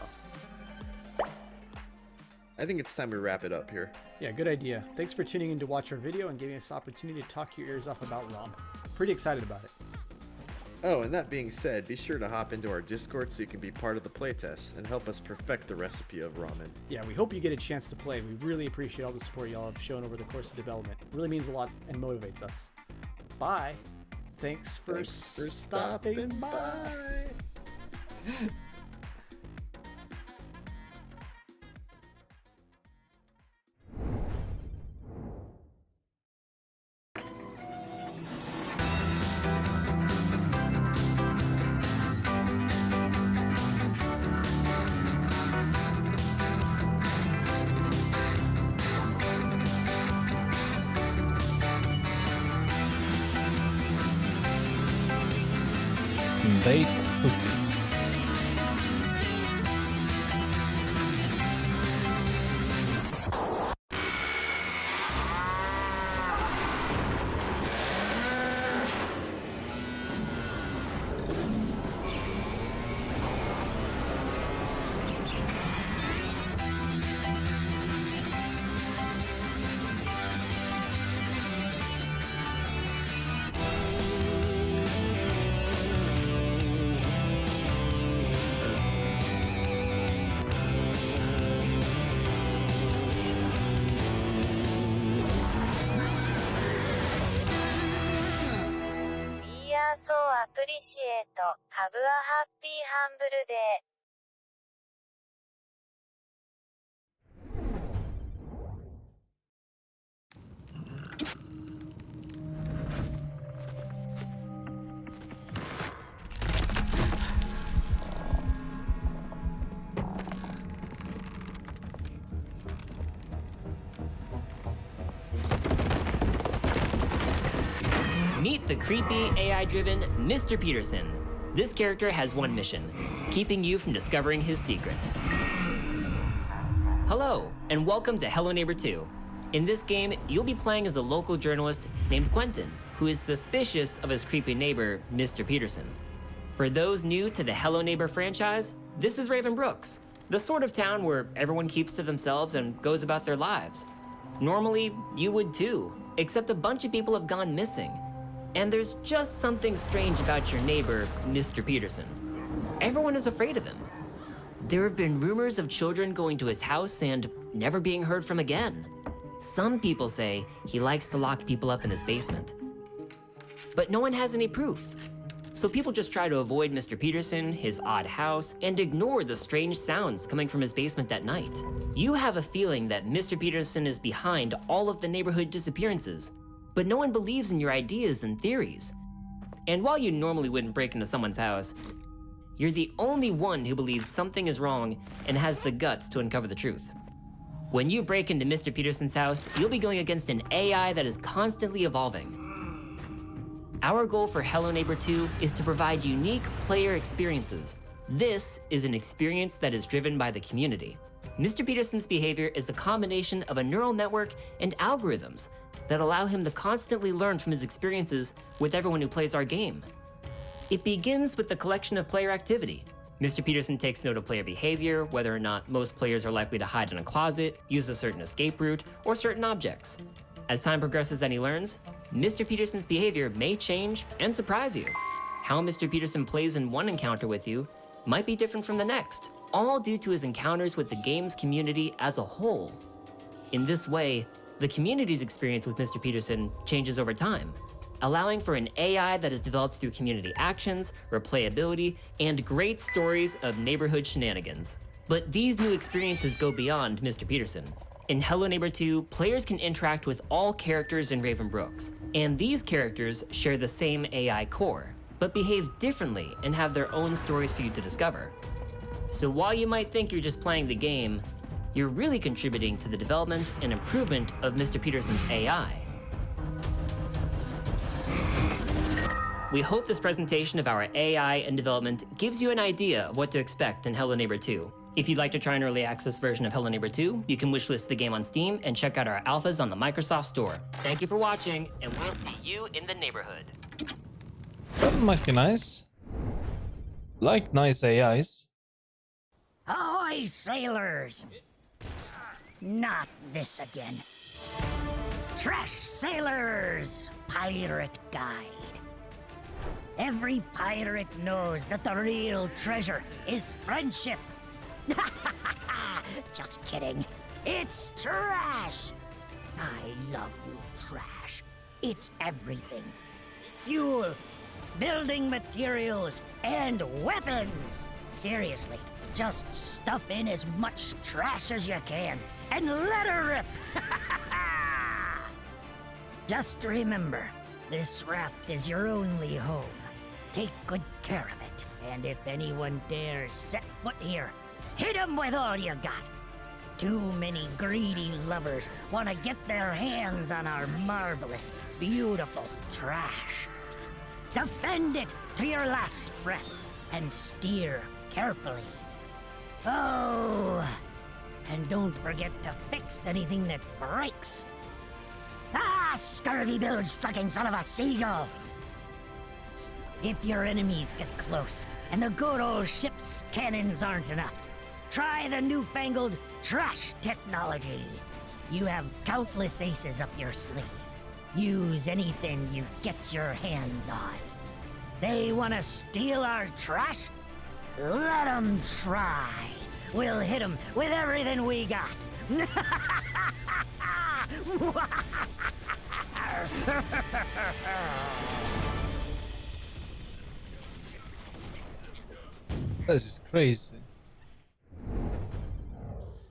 I think it's time we wrap it up here. Yeah, good idea. Thanks for tuning in to watch our video and giving us the opportunity to talk your ears off about ramen. Pretty excited about it. Oh, and that being said, be sure to hop into our Discord so you can be part of the playtest and help us perfect the recipe of ramen. Yeah, we hope you get a chance to play. We really appreciate all the support y'all have shown over the course of development. It really means a lot and motivates us. Bye. Thanks for stopping by. Bake cookies. So appreciate. Have a happy humble day. Meet the creepy, AI-driven Mr. Peterson. This character has one mission, keeping you from discovering his secrets. Hello, and welcome to Hello Neighbor 2. In this game, you'll be playing as a local journalist named Quentin, who is suspicious of his creepy neighbor, Mr. Peterson. For those new to the Hello Neighbor franchise, this is Raven Brooks, the sort of town where everyone keeps to themselves and goes about their lives. Normally, you would too, except a bunch of people have gone missing. And there's just something strange about your neighbor, Mr. Peterson. Everyone is afraid of him. There have been rumors of children going to his house and never being heard from again. Some people say he likes to lock people up in his basement. But no one has any proof. so people just try to avoid Mr. Peterson, his odd house, and ignore the strange sounds coming from his basement at night. You have a feeling that Mr. Peterson is behind all of the neighborhood disappearances, but no one believes in your ideas and theories. And while you normally wouldn't break into someone's house, you're the only one who believes something is wrong and has the guts to uncover the truth. When you break into Mr. Peterson's house, you'll be going against an AI that is constantly evolving. Our goal for Hello Neighbor 2 is to provide unique player experiences. This is an experience that is driven by the community. Mr. Peterson's behavior is a combination of a neural network and algorithms that allow him to constantly learn from his experiences with everyone who plays our game. It begins with the collection of player activity. Mr. Peterson takes note of player behavior, whether or not most players are likely to hide in a closet, use a certain escape route, or certain objects. As time progresses and he learns, Mr. Peterson's behavior may change and surprise you. How Mr. Peterson plays in one encounter with you might be different from the next, all due to his encounters with the game's community as a whole. In this way, the community's experience with Mr. Peterson changes over time, allowing for an AI that is developed through community actions, replayability, and great stories of neighborhood shenanigans. But these new experiences go beyond Mr. Peterson. In Hello Neighbor 2, players can interact with all characters in Raven Brooks, and these characters share the same AI core, but behave differently and have their own stories for you to discover. So while you might think you're just playing the game, you're really contributing to the development and improvement of Mr. Peterson's AI. We hope this presentation of our AI and development gives you an idea of what to expect in Hello Neighbor 2. If you'd like to try an early access version of Hello Neighbor 2, you can wishlist the game on Steam and check out our alphas on the Microsoft Store. Thank you for watching, and we'll see you in the neighborhood. That might be nice. Like nice AIs. Ahoy, sailors! Not this again. Trash Sailors Pirate Guide. Every pirate knows that the real treasure is friendship. Just kidding. It's trash. I love you, trash. It's everything. Fuel, building materials, and weapons. Seriously, just stuff in as much trash as you can and let her rip. Just remember, this raft is your only home. Take good care of it, and if anyone dares set foot here, hit them with all you got. Too many greedy lovers want to get their hands on our marvelous, beautiful trash. Defend it to your last breath, and steer carefully. Oh, and don't forget to fix anything that breaks. Ah, scurvy bilge-sucking son of a seagull! If your enemies get close, and the good old ship's cannons aren't enough, try the newfangled trash technology. You have countless aces up your sleeve. Use anything you get your hands on. They want to steal our trash? Let them try. We'll hit them with everything we got. This is crazy.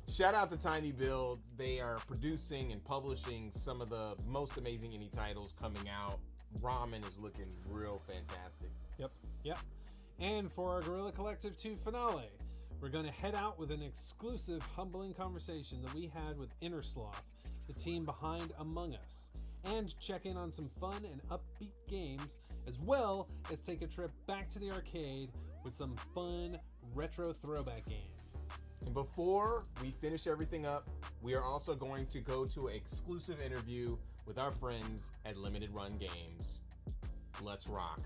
Shout out to Tiny Build. They are producing and publishing some of the most amazing indie titles coming out. Ramen is looking real fantastic. Yep. And for our Guerrilla Collective 2 finale, we're going to head out with an exclusive, humbling conversation that we had with Innersloth, the team behind Among Us, and check in on some fun and upbeat games, as well as take a trip back to the arcade with some fun retro throwback games. And before we finish everything up, we are also going to go to an exclusive interview with our friends at Limited Run Games. Let's rock.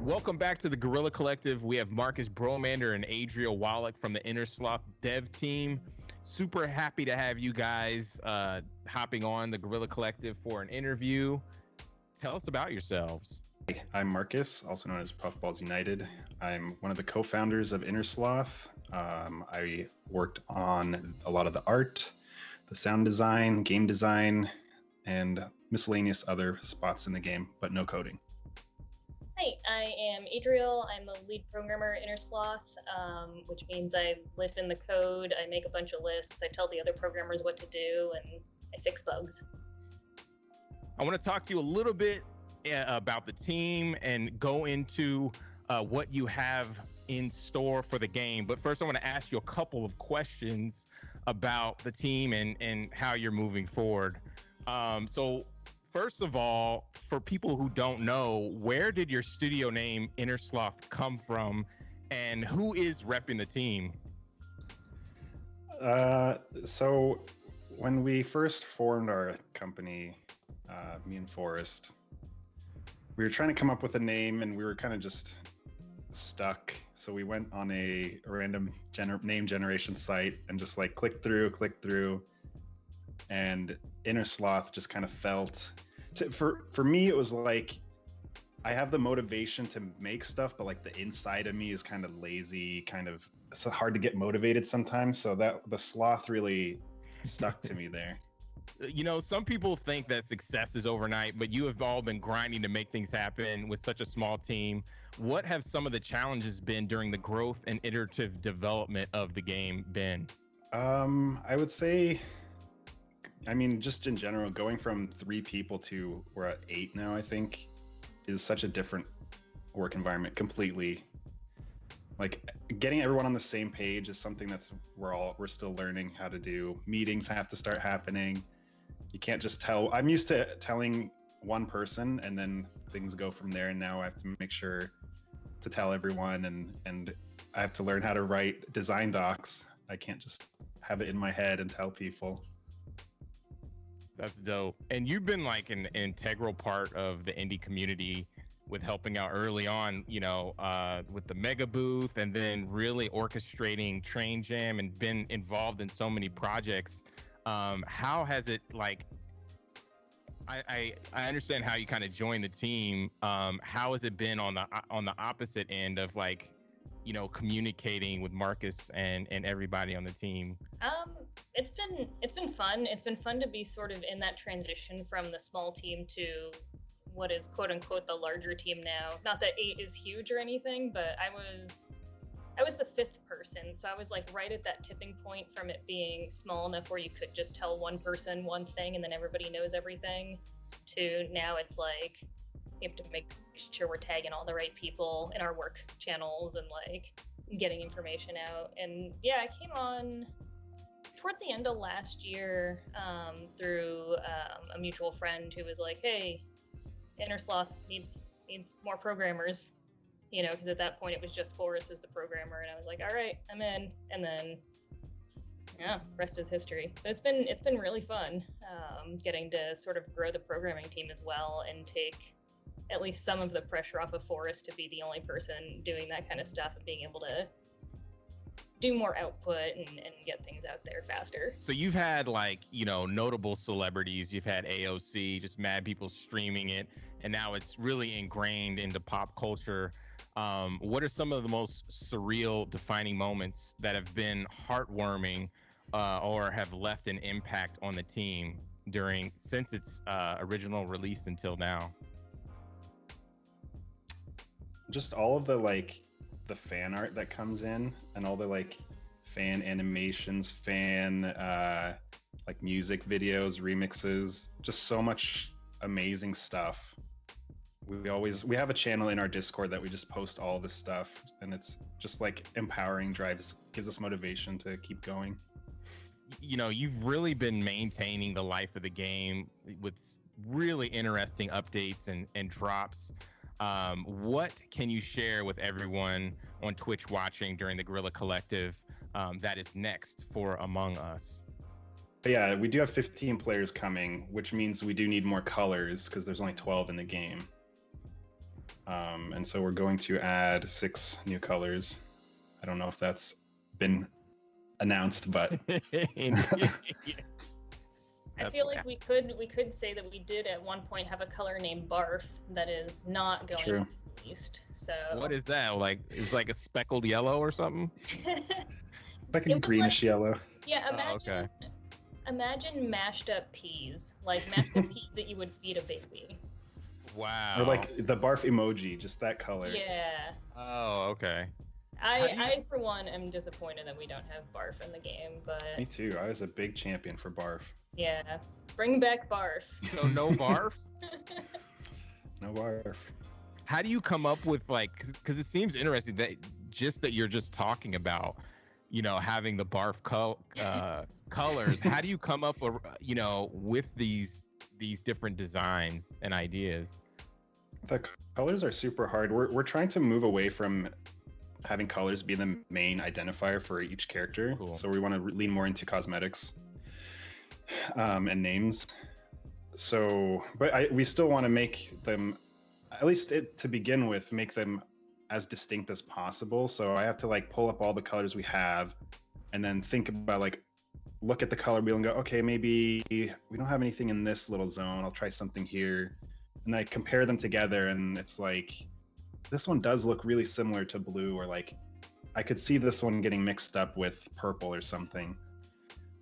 Welcome back to the Guerrilla Collective. We have Marcus Bromander and Adriel Wallach from the Innersloth dev team. Super happy to have you guys hopping on the Guerrilla Collective for an interview. Tell us about yourselves. I'm Marcus, also known as Puffballs United. I'm one of the co-founders of Innersloth. I worked on a lot of the art, the sound design, game design, and miscellaneous other spots in the game, but no coding. Hi, I am Adriel. I'm the lead programmer at Innersloth, which means I live in the code, I make a bunch of lists, I tell the other programmers what to do, and I fix bugs. I want to talk to you a little bit about the team and go into what you have in store for the game. But first, I want to ask you a couple of questions about the team and how you're moving forward. So first of all, for people who don't know, where did your studio name Innersloth come from, and who is repping the team? So when we first formed our company, me and Forrest, we were trying to come up with a name, and we were kind of just stuck. So we went on a random name generation site and just like click through, and Innersloth just kind of felt. For me, it was like I have the motivation to make stuff, but like the inside of me is kind of lazy, it's hard to get motivated sometimes. So that the sloth really stuck to me there. You know, some people think that success is overnight, but you have all been grinding to make things happen with such a small team. What have some of the challenges been during the growth and iterative development of the game been? I would say, I mean, just in general, going from 3 people to we're at 8 now, I think, is such a different work environment completely. Like getting everyone on the same page is something that's we're still learning how to do. Meetings have to start happening. You can't just tell. I'm used to telling one person and then things go from there, and now I have to make sure to tell everyone, and I have to learn how to write design docs. I can't just have it in my head and tell people. That's dope. And you've been like an integral part of the indie community with helping out early on, you know, with the mega booth, and then really orchestrating Train Jam and been involved in so many projects. How has it, like, I understand how you kind of joined the team. How has it been on the opposite end of, like, you know, communicating with Marcus and everybody on the team? It's been fun. It's been fun to be sort of in that transition from the small team to what is quote unquote the larger team now. Not that 8 is huge or anything, but I was the 5th person, so I was like right at that tipping point from it being small enough where you could just tell one person one thing and then everybody knows everything, to now it's like you have to make sure we're tagging all the right people in our work channels and like getting information out. And yeah, I came on towards the end of last year through a mutual friend who was like, hey, Innersloth needs more programmers, you know, because at that point it was just Forrest as the programmer, and I was like, all right, I'm in. And then yeah, rest is history. But it's been really fun getting to sort of grow the programming team as well and take at least some of the pressure off of Forrest to be the only person doing that kind of stuff and being able to do more output and get things out there faster. So you've had, like, you know, notable celebrities. You've had AOC, just mad people streaming it, and now it's really ingrained into pop culture. What are some of the most surreal, defining moments that have been heartwarming or have left an impact on the team since its original release until now? Just all of the, like, the fan art that comes in, and all the, like, fan animations, like, music videos, remixes, just so much amazing stuff. We have a channel in our Discord that we just post all this stuff, and it's just like empowering, gives us motivation to keep going. You know, you've really been maintaining the life of the game with really interesting updates and drops. What can you share with everyone on Twitch watching during the Guerrilla Collective that is next for Among Us? But yeah, we do have 15 players coming, which means we do need more colors because there's only 12 in the game. And so we're going to add 6 new colors. I don't know if that's been announced, but I feel like we could say that we did at one point have a color named Barf that is not going to be released. So what is that? Like, it's like a speckled yellow or something? Like a greenish yellow. Yeah, imagine mashed up peas, like mashed up peas that you would feed a baby. Wow. Or like the barf emoji, just that color. Yeah. Oh, okay. I for one am disappointed that we don't have barf in the game, but Me too. I was a big champion for barf. yeah, bring back barf. So no barf? No barf. How do you come up with like, because it seems interesting that you're just talking about, you know, having the barf colors. How do you come up, you know, with these different designs and ideas? The colors are super hard. We're trying to move away from having colors be the main identifier for each character. Cool. So we want to lean more into cosmetics and names. So, but we still want to make them, at least to begin with, make them as distinct as possible. So I have to like pull up all the colors we have and then think about like, look at the color wheel and go, okay, maybe we don't have anything in this little zone. I'll try something here. And I compare them together and it's like, this one does look really similar to blue, or like I could see this one getting mixed up with purple or something.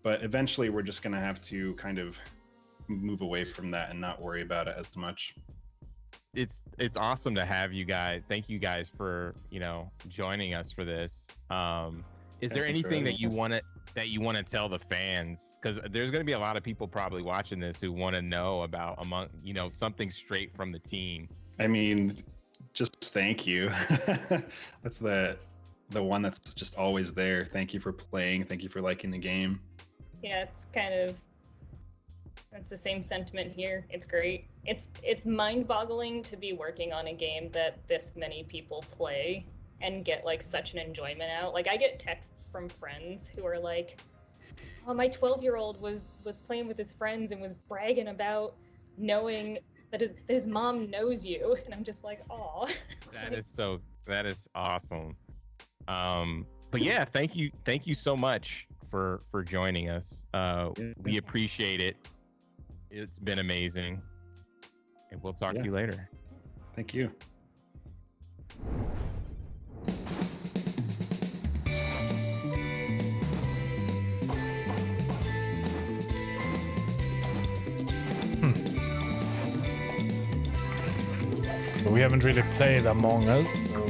But eventually we're just gonna have to kind of move away from that and not worry about it as much. It's awesome to have you guys. Thank you guys for, you know, joining us for this. Is there anything that you want to tell the fans? Because there's going to be a lot of people probably watching this who want to know about, you know, something straight from the team. I mean, just thank you. That's the one that's just always there. Thank you for playing. Thank you for liking the game. Yeah, that's the same sentiment here. It's great. It's mind-boggling to be working on a game that this many people play and get like such an enjoyment out. Like I get texts from friends who are like, "Oh, my 12-year-old was playing with his friends and was bragging about knowing that his mom knows you," and I'm just like, "Aw." That is awesome. But yeah, thank you so much for joining us. We appreciate it. It's been amazing, and we'll talk to you later. Thank you. We haven't really played Among Us, so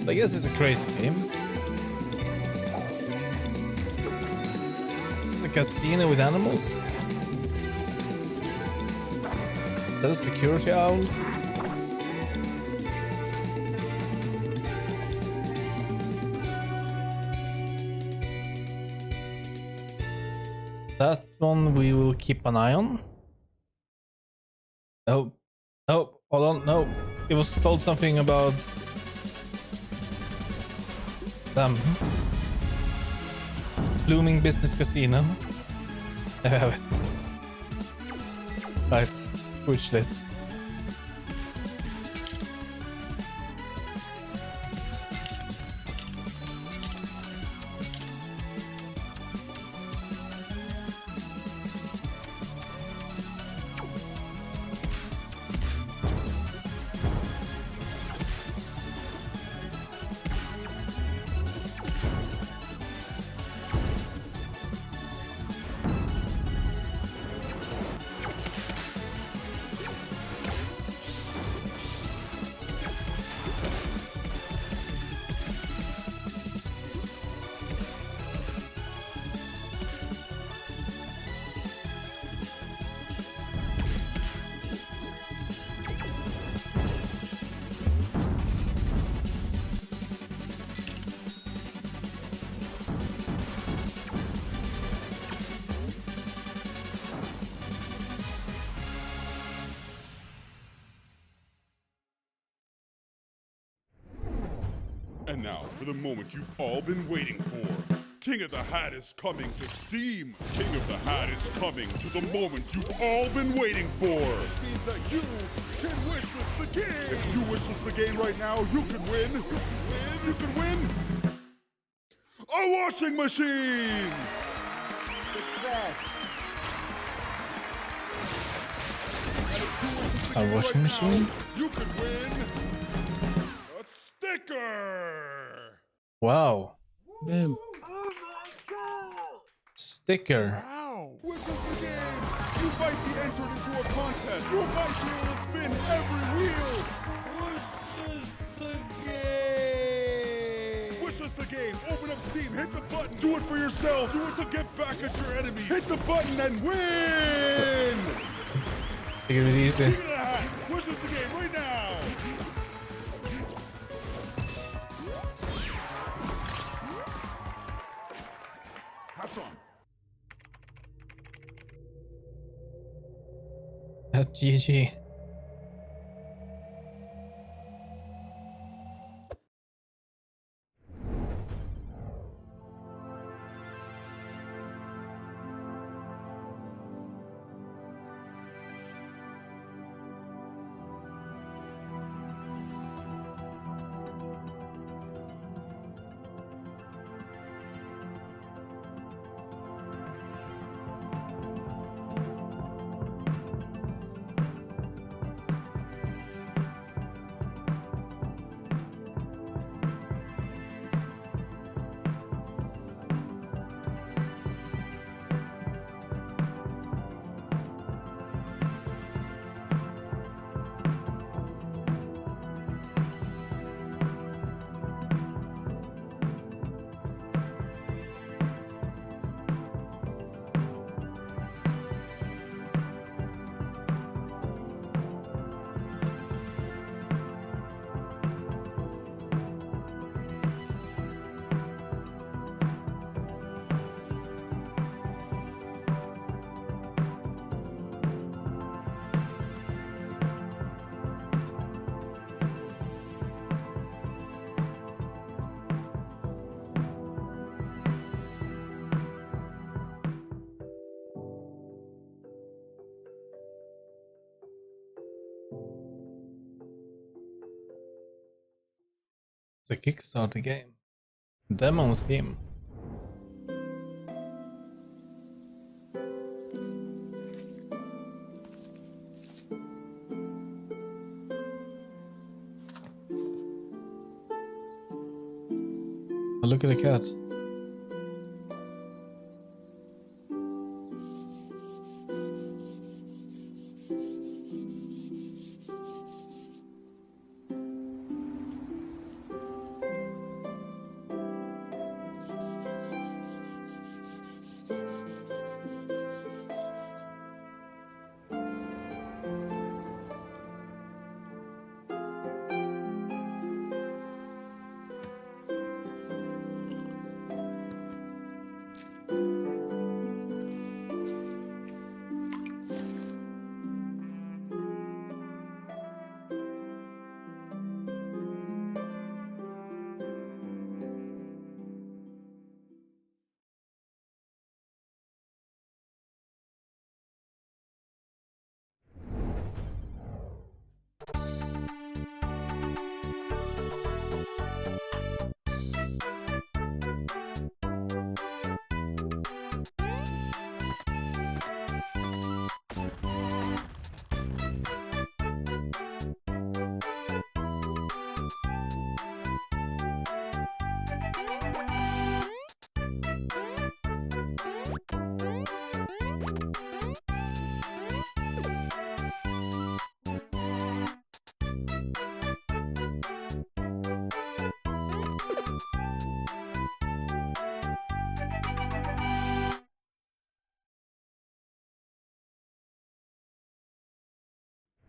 I guess it's a crazy game. This is a casino with animals. Is that a security owl? That one we will keep an eye on. Oh, hold on, no. It was told something about them. Blooming Business Casino. I have it. Right, wish list. And now for the moment you've all been waiting for. King of the Hat is coming to Steam. King of the Hat is coming to the moment you've all been waiting for. Which means that you can wishlist the game. If you wishlist the game right now, you can win. You can win a washing machine. Success. A washing machine? You can win a sticker. Wow. Boom. Sticker. Wow. Which is the game? You might be entered into a contest. You might be spin every wheel. Push us the game. Open up Steam, hit the button, do it for yourself. Do it to get back at your enemy. Hit the button and win! Figure it easy. King of the Hat pushes the game right now. Have fun. That's GG. It's a Kickstarter game. Demo on Steam. Oh, look at the cat.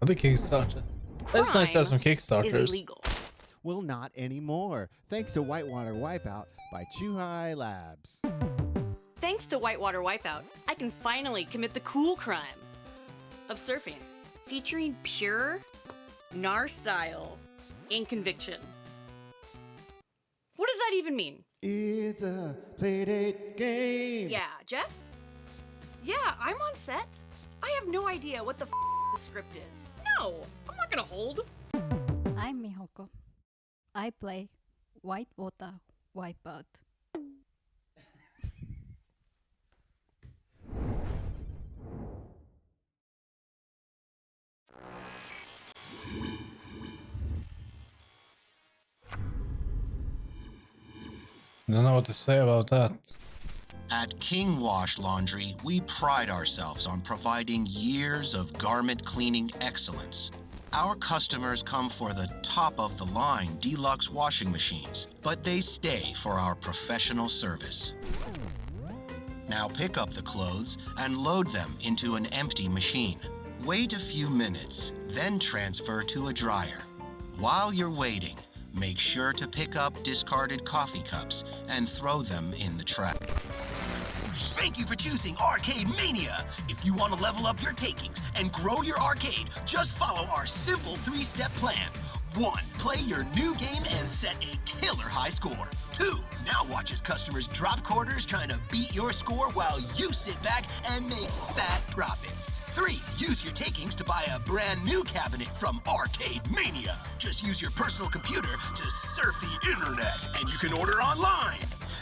The Kickstarter. It's nice to have some Kickstarters. Well, not anymore. Thanks to Whitewater Wipeout by Chuhai Labs. Thanks to Whitewater Wipeout, I can finally commit the cool crime of surfing, featuring pure NAR style and conviction. What does that even mean? It's a playdate game. Yeah, Jeff? Yeah, I'm on set. I have no idea what the the script is. No, I'm not gonna hold. I'm Mihoko. I play Whitewater Wipeout. I don't know what to say about that. At King Wash Laundry, we pride ourselves on providing years of garment cleaning excellence. Our customers come for the top-of-the-line deluxe washing machines, but they stay for our professional service. Now pick up the clothes and load them into an empty machine. Wait a few minutes, then transfer to a dryer. While you're waiting, make sure to pick up discarded coffee cups and throw them in the trash. Thank you for choosing Arcade Mania. If you want to level up your takings and grow your arcade, just follow our simple 3-step plan. 1. Play your new game and set a killer high score. 2. Now watch as customers drop quarters trying to beat your score while you sit back and make fat profits. 3. Use your takings to buy a brand new cabinet from Arcade Mania. Just use your personal computer to surf the internet, and you can order online.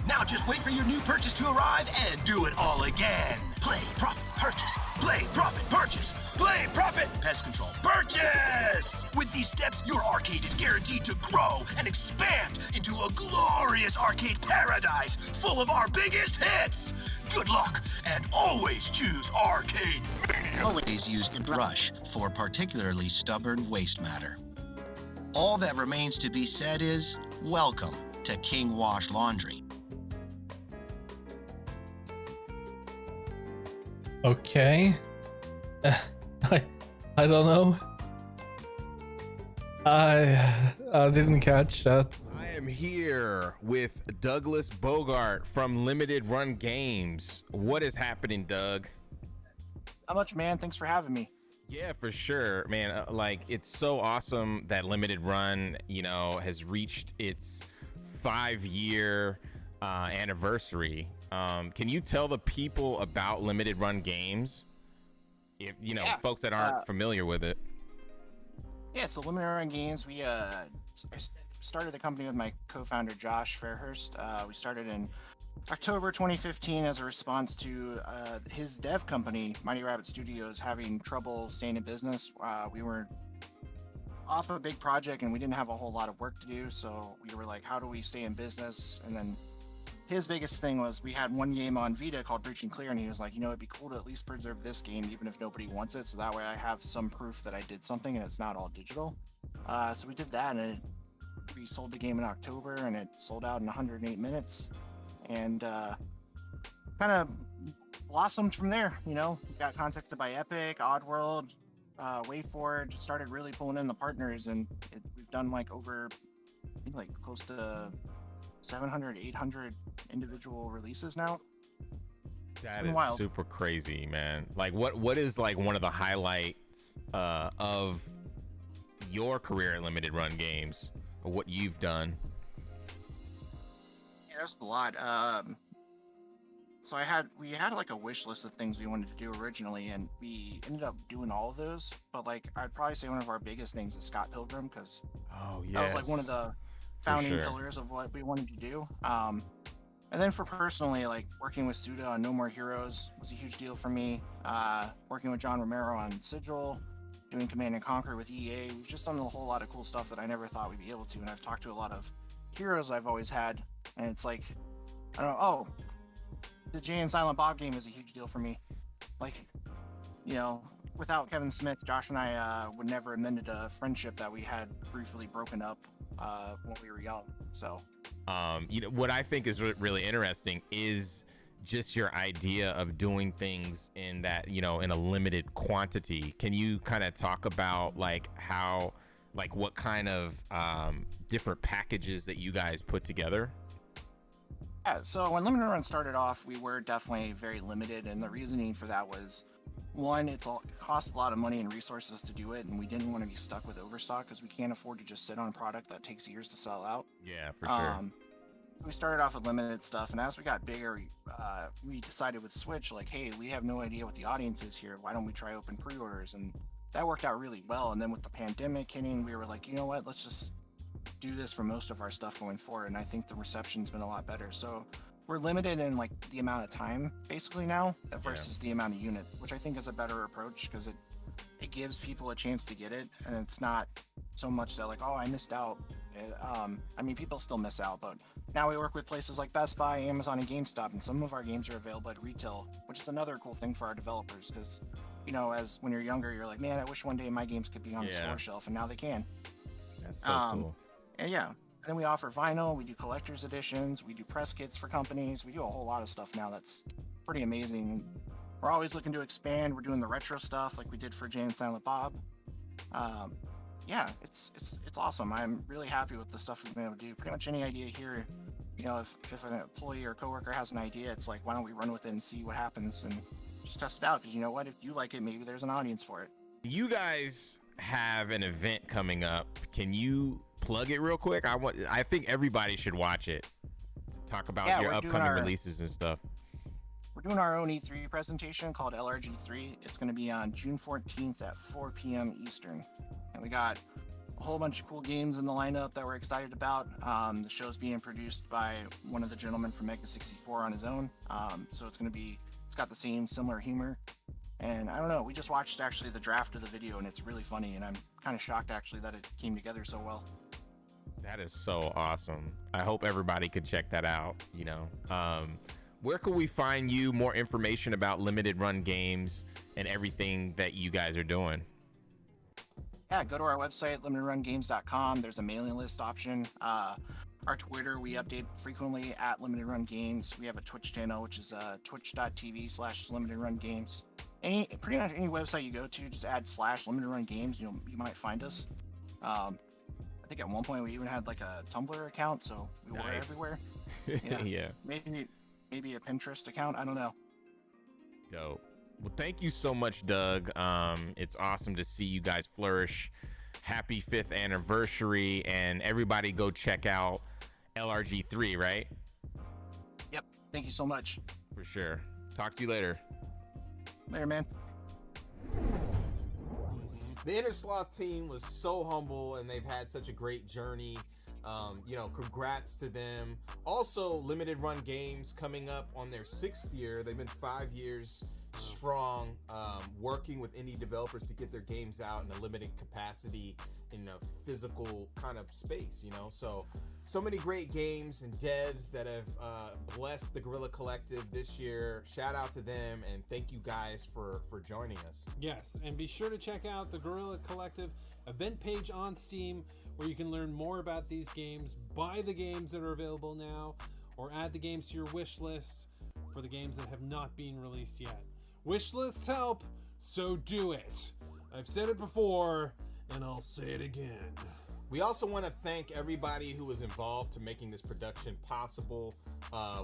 Now just wait for your new purchase to arrive and do it all again. Play, profit, purchase. Play, profit, purchase. Play, profit, pest control, purchase! With these steps, your arcade is guaranteed to grow and expand into a glorious arcade paradise full of our biggest hits. Good luck, and always choose Arcade Mania. Always use the brush for particularly stubborn waste matter. All that remains to be said is, welcome to King Wash Laundry. Okay. I don't know. I didn't catch that. I am here with Douglas Bogart from Limited Run Games. What is happening, Doug? Not much, man. Thanks for having me. Yeah, for sure, man. Like, it's so awesome that Limited Run, has reached its 5-year anniversary. Can you tell the people about Limited Run Games? If folks that aren't familiar with it. Yeah, so Limited Run Games, I started the company with my co-founder Josh Fairhurst. We started in October 2015 as a response to his dev company, Mighty Rabbit Studios, having trouble staying in business. We were off a big project and we didn't have a whole lot of work to do, so we were like, how do we stay in business? And then his biggest thing was we had one game on Vita called Breach and Clear, and he was like, it'd be cool to at least preserve this game even if nobody wants it, so that way I have some proof that I did something and it's not all digital. So we did that, and we sold the game in October, and it sold out in 108 minutes, and kind of blossomed from there. Got contacted by Epic, Oddworld, WayForward, started really pulling in the partners, and we've done over, I think, close to 700, 800 individual releases now. That is super crazy, man. What is one of the highlights of your career at Limited Run Games, or what you've done? Yeah, there's a lot. So we had a wish list of things we wanted to do originally, and we ended up doing all of those. But I'd probably say one of our biggest things is Scott Pilgrim, because that was one of the founding pillars of what we wanted to do. And then for personally, working with Suda on No More Heroes was a huge deal for me. Working with John Romero on Sigil, doing Command and Conquer with EA. We've just done a whole lot of cool stuff that I never thought we'd be able to. And I've talked to a lot of heroes I've always had, and it's I don't know, the Jay and Silent Bob game is a huge deal for me. Without Kevin Smith, Josh and I would never have mended a friendship that we had briefly broken up when we were young. So, what I think is really interesting is just your idea of doing things in that, in a limited quantity. Can you kind of talk about how, what kind of different packages that you guys put together? Yeah, so when Limited Run started off, we were definitely very limited, and the reasoning for that was, one, it costs a lot of money and resources to do it, and we didn't want to be stuck with overstock because we can't afford to just sit on a product that takes years to sell out. Yeah, for sure. We started off with limited stuff, and as we got bigger, we decided with Switch, hey, we have no idea what the audience is here. Why don't we try open pre-orders? And that worked out really well. And then with the pandemic hitting, we were like, you know what, let's just do this for most of our stuff going forward. And I think the reception's been a lot better. So we're limited in the amount of time basically now versus the amount of units, which I think is a better approach because it gives people a chance to get it, and it's not so much that oh, I missed out. People still miss out, but now we work with places like Best Buy, Amazon, and GameStop, and some of our games are available at retail, which is another cool thing for our developers because you know, as when you're younger, you're like, man, I wish one day my games could be on the Yeah. store shelf, and now they can. That's so cool. And yeah, then we offer vinyl, we do collector's editions, we do press kits for companies, we do a whole lot of stuff now that's pretty amazing. We're always looking to expand. We're doing the retro stuff like we did for Jay and Silent Bob. Yeah, it's awesome. I'm really happy with the stuff we've been able to do. Pretty much any idea here, you know, if an employee or coworker has an idea, it's like, why don't we run with it and see what happens and just test it out? Because you know what, if you like it, maybe there's an audience for it. You guys have an event coming up. Can you plug it real quick? I think everybody should watch it. Talk about your upcoming releases and stuff. We're doing our own E3 presentation called LRG3. It's going to be on June 14th at 4 p.m. Eastern. And we got a whole bunch of cool games in the lineup that we're excited about. The show's being produced by one of the gentlemen from Mega 64 on his own. So it's got the same similar humor. And I don't know, we just watched actually the draft of the video and it's really funny. And I'm kind of shocked actually that it came together so well. That is so awesome. I hope everybody could check that out. You know, where can we find you? More information about limited run games and everything that you guys are doing. Yeah, go to our website, limitedrungames.com. There's a mailing list option. Our Twitter, we update frequently at Limited Run Games. We have a Twitch channel, which is twitch.tv/limitedrungames. Pretty much any website you go to, just add /limitedrungames. You might find us. I think at one point we even had like a Tumblr account, so we were everywhere. Yeah. Maybe a Pinterest account. I don't know. Dope. Well, thank you so much, Doug. It's awesome to see you guys flourish. Happy 5th anniversary, and everybody go check out LRG3, right? Yep. Thank you so much. For sure. Talk to you later. Later, man. The Inner Sloth team was so humble, and they've had such a great journey. Congrats to them. Also, Limited Run Games coming up on their 6th year. They've been 5 years strong, working with indie developers to get their games out in a limited capacity in a physical kind of space, So many great games and devs that have blessed the Guerrilla Collective this year. Shout out to them, and thank you guys for joining us. Yes, and be sure to check out the Guerrilla Collective event page on Steam, where you can learn more about these games, buy the games that are available now, or add the games to your wish list for the games that have not been released yet. Wish lists help, so do it. I've said it before, and I'll say it again. We also want to thank everybody who was involved to making this production possible.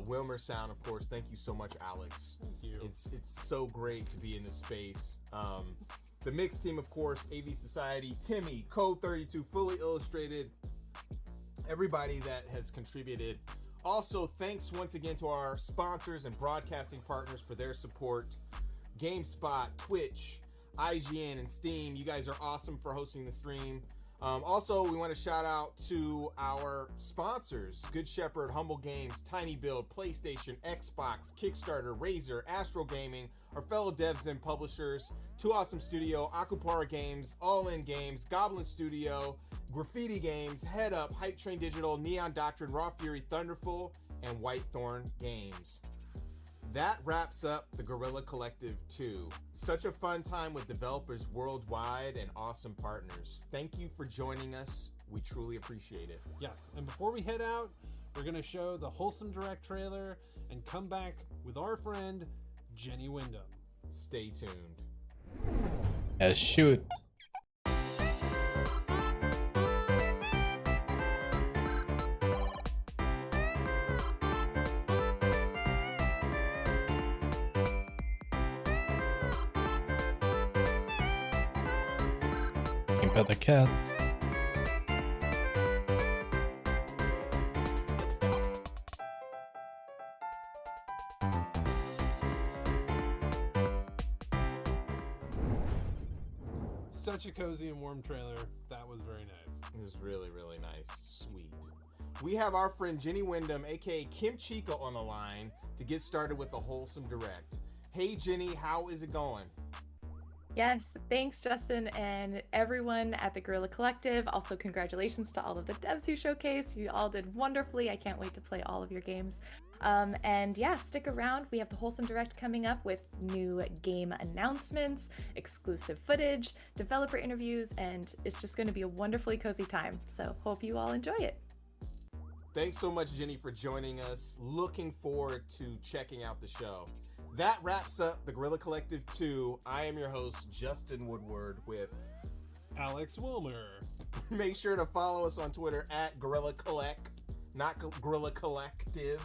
Wilmer Sound, of course. Thank you so much, Alex. Thank you. It's so great to be in this space. The mix team, of course, AV Society, Timmy, Code 32, Fully Illustrated, everybody that has contributed. Also, thanks once again to our sponsors and broadcasting partners for their support. GameSpot, Twitch, IGN, and Steam. You guys are awesome for hosting the stream. Also, we want to shout out to our sponsors: Good Shepherd, Humble Games, Tiny Build, PlayStation, Xbox, Kickstarter, Razer, Astro Gaming, our fellow devs and publishers, Two Awesome Studio, Akupara Games, All In Games, Goblin Studio, Graffiti Games, Head Up, Hype Train Digital, Neon Doctrine, Raw Fury, Thunderful, and Whitethorn Games. That wraps up the Guerrilla Collective 2. Such a fun time with developers worldwide and awesome partners. Thank you for joining us. We truly appreciate it. Yes, and before we head out, we're going to show the Wholesome Direct trailer and come back with our friend, Jenny Wyndham. Stay tuned. Shoot. Pet a cat. Such a cozy and warm trailer. That was very nice. It was really, really nice. Sweet. We have our friend Jenny Wyndham, aka Kim Chica, on the line to get started with the Wholesome Direct. Hey Jenny, how is it going? Yes, thanks Justin and everyone at the Guerrilla Collective. Also congratulations to all of the devs who showcased. You all did wonderfully. I can't wait to play all of your games. And yeah, stick around. We have the Wholesome Direct coming up with new game announcements, exclusive footage, developer interviews, and it's just going to be a wonderfully cozy time. So hope you all enjoy it. Thanks so much, Jenny, for joining us. Looking forward to checking out the show. That wraps up the Guerrilla Collective 2. I am your host, Justin Woodward, with Alex Wilmer. Make sure to follow us on Twitter at Guerrilla Collect, not Guerrilla Collective,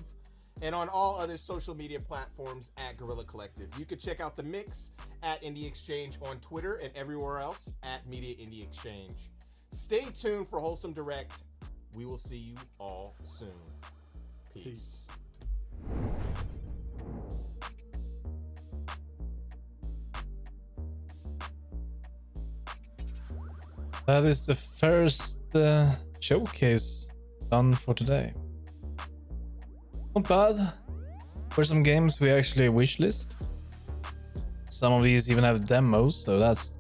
and on all other social media platforms at Guerrilla Collective. You can check out the mix at Indie Exchange on Twitter and everywhere else at Media Indie Exchange. Stay tuned for Wholesome Direct. We will see you all soon. Peace. That is the first showcase done for today. Not bad. For some games we actually wishlist. Some of these even have demos, so that's...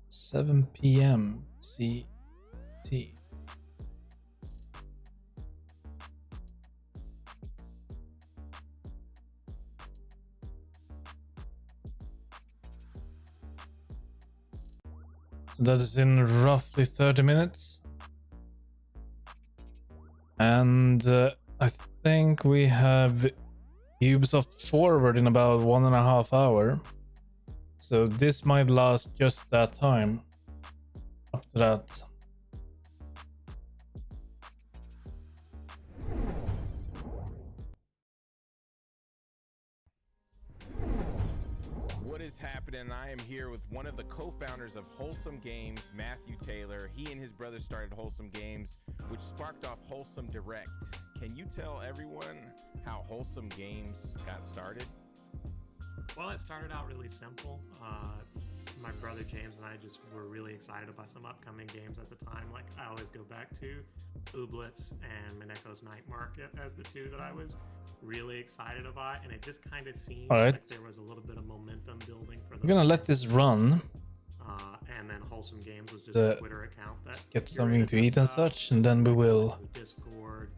$7 p.m. CT. So that is in roughly 30 minutes. And I think we have Ubisoft Forward in about 1.5 hours. So this might last just that time. After that. What is happening? I am here with one of the co-founders of Wholesome Games, Matthew Taylor. He and his brother started Wholesome Games, which sparked off Wholesome Direct. Can you tell everyone how Wholesome Games got started? Well, it started out really simple. My brother James and I just were really excited about some upcoming games at the time. Like, I always go back to Ooblets and Mineko's Night Market as the two that I was really excited about, and it just kind of seemed like there was a little bit of momentum building for the... I'm gonna let this run. And then Wholesome Games was just a Twitter account that get something to eat and such, and then we will Discord,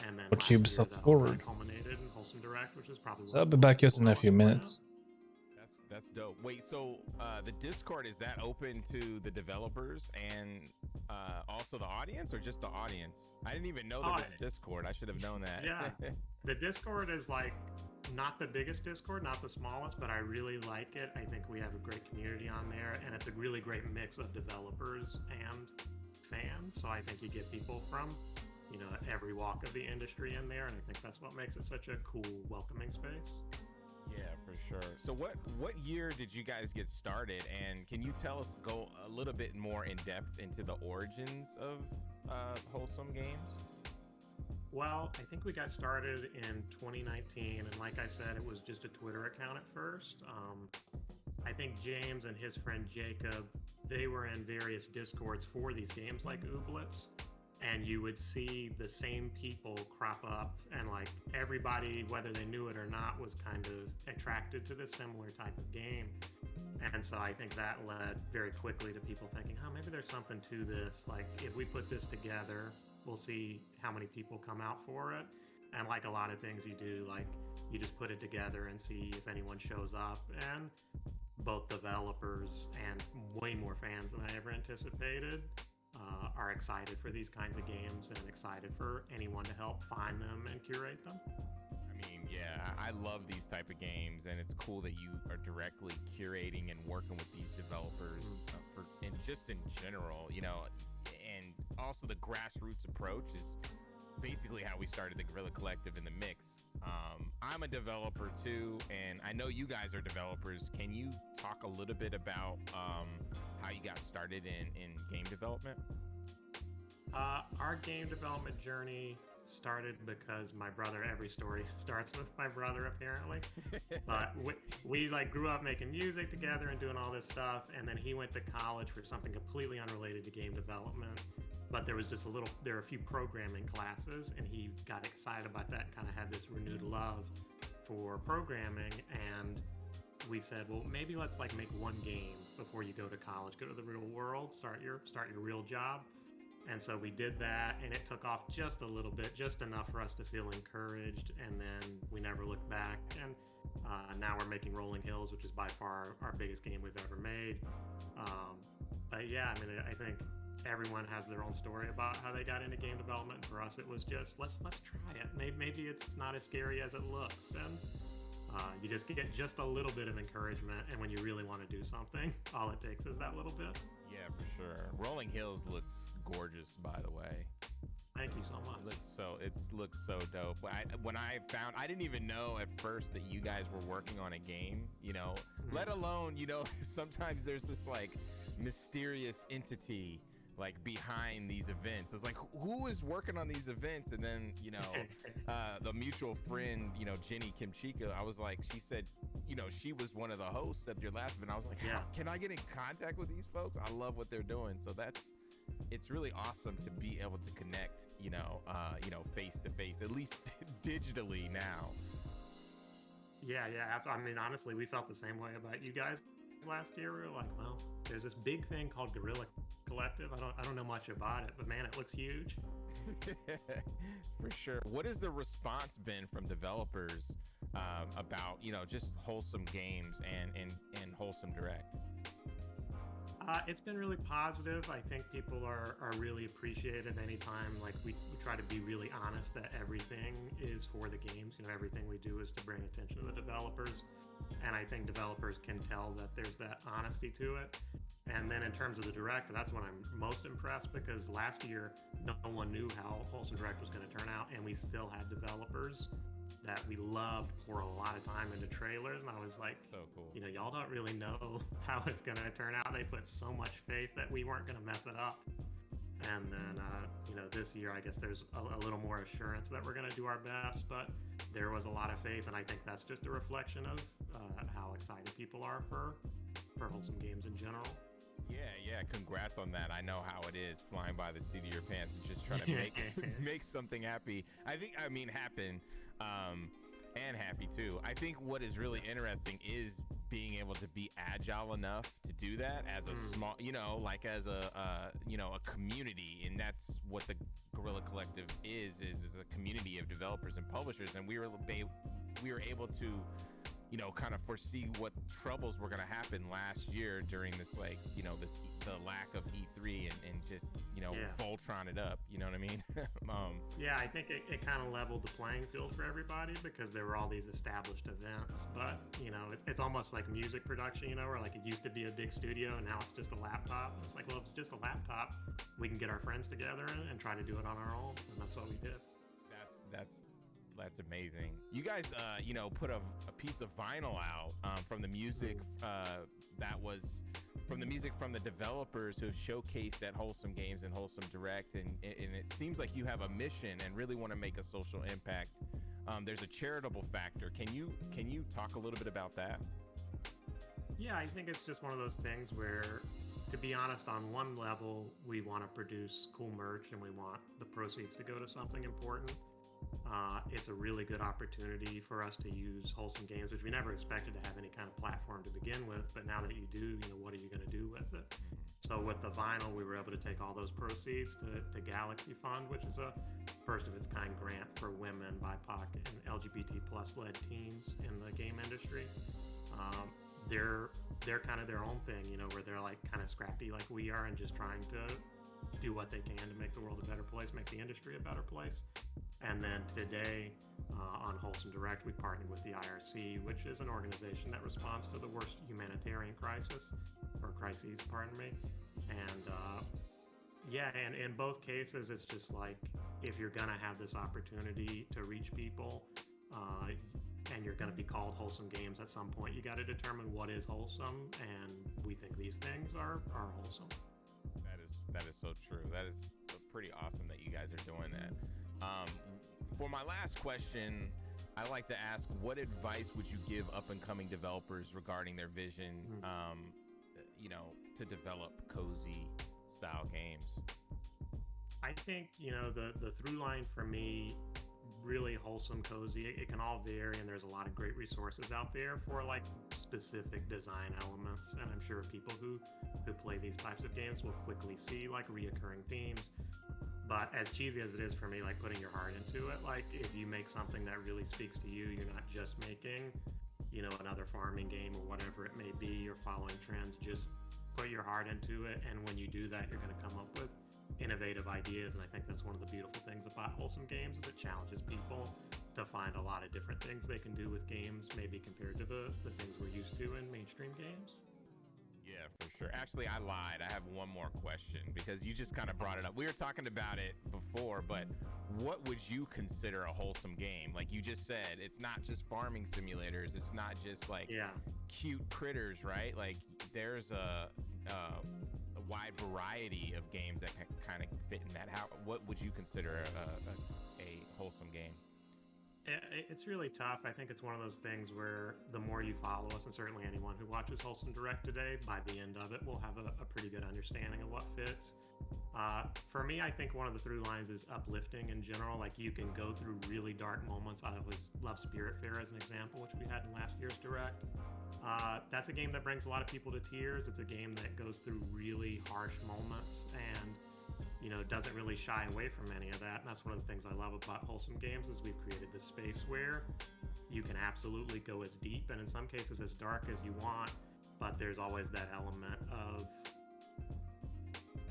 and then watch Ubisoft Forward. Culminated in Wholesome Direct, which is probably... So I'll be back just in a few minutes. That's dope. Wait, so the Discord, is that open to the developers and also the audience, or just the audience? I didn't even know there was a Discord. I should have known that. Yeah. The Discord is like not the biggest Discord, not the smallest, but I really like it. I think we have a great community on there, and it's a really great mix of developers and fans. So I think you get people from, you know, every walk of the industry in there, and I think that's what makes it such a cool, welcoming space. Yeah, for sure. So what year did you guys get started, and can you go a little bit more in depth into the origins of Wholesome Games? Well, I think we got started in 2019, and like I said, it was just a Twitter account at first. I think James and his friend Jacob, they were in various Discords for these games like Ooblets, and you would see the same people crop up, and like everybody, whether they knew it or not, was kind of attracted to this similar type of game. And so I think that led very quickly to people thinking, oh, maybe there's something to this. Like, if we put this together, we'll see how many people come out for it. And like a lot of things you do, like you just put it together and see if anyone shows up. And both developers and way more fans than I ever anticipated are excited for these kinds of games and excited for anyone to help find them and curate them. I mean, yeah, I love these type of games, and it's cool that you are directly curating and working with these developers and just in general, you know, and also the grassroots approach is basically how we started the Guerrilla Collective in the mix. I'm a developer too, and I know you guys are developers. Can you talk a little bit about how you got started in game development? Our game development journey started because my brother, every story starts with my brother apparently. But we like grew up making music together and doing all this stuff, and then he went to college for something completely unrelated to game development. But there was just there were a few programming classes, and he got excited about that, kind of had this renewed love for programming, and we said, well, maybe let's like make one game before you go to college, go to the real world, start your real job. And so we did that, and it took off just a little bit, just enough for us to feel encouraged, and then we never looked back. And now we're making Rolling Hills, which is by far our biggest game we've ever made. But yeah, I mean, I think everyone has their own story about how they got into game development. For us, it was just let's try it. Maybe it's not as scary as it looks, and you just get just a little bit of encouragement. And when you really want to do something, all it takes is that little bit. Yeah, for sure. Rolling Hills looks gorgeous, by the way. Thank you so much. It looks so dope. When I found, I didn't even know at first that you guys were working on a game, you know, let alone, you know, sometimes there's this like mysterious entity like behind these events. It's like, who is working on these events? And then, you know, the mutual friend, you know, Jenny Kimchika, I was like, she said, you know, she was one of the hosts of your last event. I was like, yeah, can I get in contact with these folks? I love what they're doing. So it's really awesome to be able to connect, you know, face to face, at least digitally now. Yeah. I mean, honestly, we felt the same way about you guys last year. We were like, well, there's this big thing called Guerrilla Collective. I don't know much about it, but man, it looks huge. For sure. What has the response been from developers about, you know, just wholesome games and wholesome direct? It's been really positive. I think people are really appreciative anytime, like we try to be really honest that everything is for the games. You know, everything we do is to bring attention to the developers. And I think developers can tell that there's that honesty to it. And then in terms of the direct, that's when I'm most impressed, because last year no one knew how Wholesome Direct was going to turn out, and we still had developers that we loved pour a lot of time into trailers, and I was like, so cool. You know, y'all don't really know how it's going to turn out. They put so much faith that we weren't going to mess it up. And then, you know, this year, I guess there's a little more assurance that we're going to do our best, but there was a lot of faith, and I think that's just a reflection of how excited people are for wholesome games in general. Yeah. Congrats on that. I know how it is, flying by the seat of your pants and just trying to make something happen. And happy too. I think what is really interesting is being able to be agile enough to do that as a small, you know, like as a community, and that's what the Guerrilla Collective is a community of developers and publishers, and we were able to, you know, kind of foresee what troubles were going to happen last year during this, like, you know, the lack of E3 and just, you know, Voltron it up, you know what I mean? Yeah, I think it kind of leveled the playing field for everybody, because there were all these established events, but, you know, it's almost like music production, you know, where like it used to be a big studio and now it's just a laptop. It's like, well, if it's just a laptop, we can get our friends together and try to do it on our own, and that's what we did. That's amazing. You guys, you know, put a piece of vinyl out from the music from the developers who have showcased at Wholesome Games and Wholesome Direct, and it seems like you have a mission and really want to make a social impact. There's a charitable factor. Can you talk a little bit about that? Yeah, I think it's just one of those things where, to be honest, on one level, we want to produce cool merch and we want the proceeds to go to something important. It's a really good opportunity for us to use Wholesome Games, which we never expected to have any kind of platform to begin with, but now that you do, you know, what are you going to do with it? So with the vinyl, we were able to take all those proceeds to Galaxy Fund, which is a first of its kind grant for women, BIPOC, and LGBT plus led teams in the game industry. They're kind of their own thing, you know, where they're like kind of scrappy like we are and just trying to do what they can to make the world a better place, make the industry a better place. And then today on Wholesome Direct, we partnered with the IRC, which is an organization that responds to the worst humanitarian crises. And in both cases, it's just like, if you're going to have this opportunity to reach people and you're going to be called Wholesome Games at some point, you got to determine what is wholesome, and we think these things are wholesome. That is so true. That is pretty awesome that you guys are doing that. For my last question, I like to ask, what advice would you give up-and-coming developers regarding their vision, to develop cozy style games? I think, the through line for me, really wholesome, cozy, it can all vary, and there's a lot of great resources out there for like specific design elements, and I'm sure people who play these types of games will quickly see like reoccurring themes. But as cheesy as it is for me, like putting your heart into it, like if you make something that really speaks to you, you're not just making, another farming game or whatever it may be, you're following trends, just put your heart into it. And when you do that, you're going to come up with innovative ideas. And I think that's one of the beautiful things about wholesome games, is it challenges people to find a lot of different things they can do with games, maybe compared to the things we're used to in mainstream games. Yeah, for sure. Actually, I lied. I have one more question because you just kind of brought it up. We were talking about it before, but what would you consider a wholesome game? Like you just said, it's not just farming simulators. It's not just like cute critters, right? Like there's a wide variety of games that kind of fit in that. What would you consider a wholesome game? It's really tough. I think it's one of those things where the more you follow us, and certainly anyone who watches Wholesome Direct today, by the end of it, will have a pretty good understanding of what fits. For me, I think one of the through lines is uplifting in general. Like you can go through really dark moments. I always love Spiritfarer as an example, which we had in last year's Direct. That's a game that brings a lot of people to tears. It's a game that goes through really harsh moments and doesn't really shy away from any of that. And that's one of the things I love about wholesome games, is we've created this space where you can absolutely go as deep and in some cases as dark as you want, but there's always that element of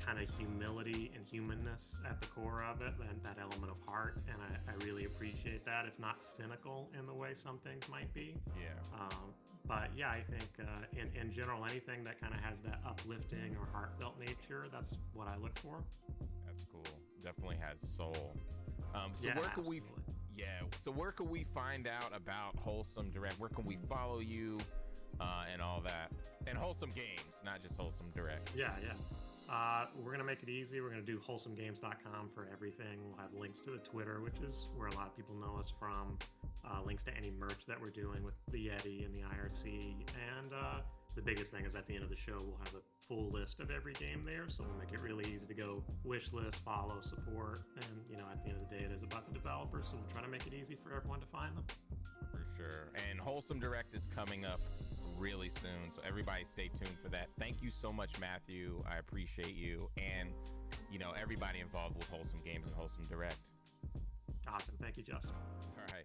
kind of humility and humanness at the core of it, and that element of heart, and I really appreciate that. It's not cynical in the way some things might be. Yeah. But yeah, I think in general, anything that kind of has that uplifting or heartfelt nature, that's what I look for. That's cool. Definitely has soul. So Yeah, where can we? absolutely. Yeah. So where can we find out about Wholesome Direct? Where can we follow you, and all that? And Wholesome Games, not just Wholesome Direct. Yeah. We're going to make it easy. We're going to do wholesomegames.com for everything. We'll have links to the Twitter, which is where a lot of people know us from, links to any merch that we're doing with the Yeti and the IRC. And the biggest thing is at the end of the show, we'll have a full list of every game there. So we'll make it really easy to go wish list, follow, support. And, at the end of the day, it is about the developers. So we'll try to make it easy for everyone to find them. For sure. And Wholesome Direct is coming up really soon, so everybody stay tuned for that. Thank you so much, Matthew. I appreciate you, and everybody involved with Wholesome Games and Wholesome Direct. Awesome. Thank you, Justin. All right.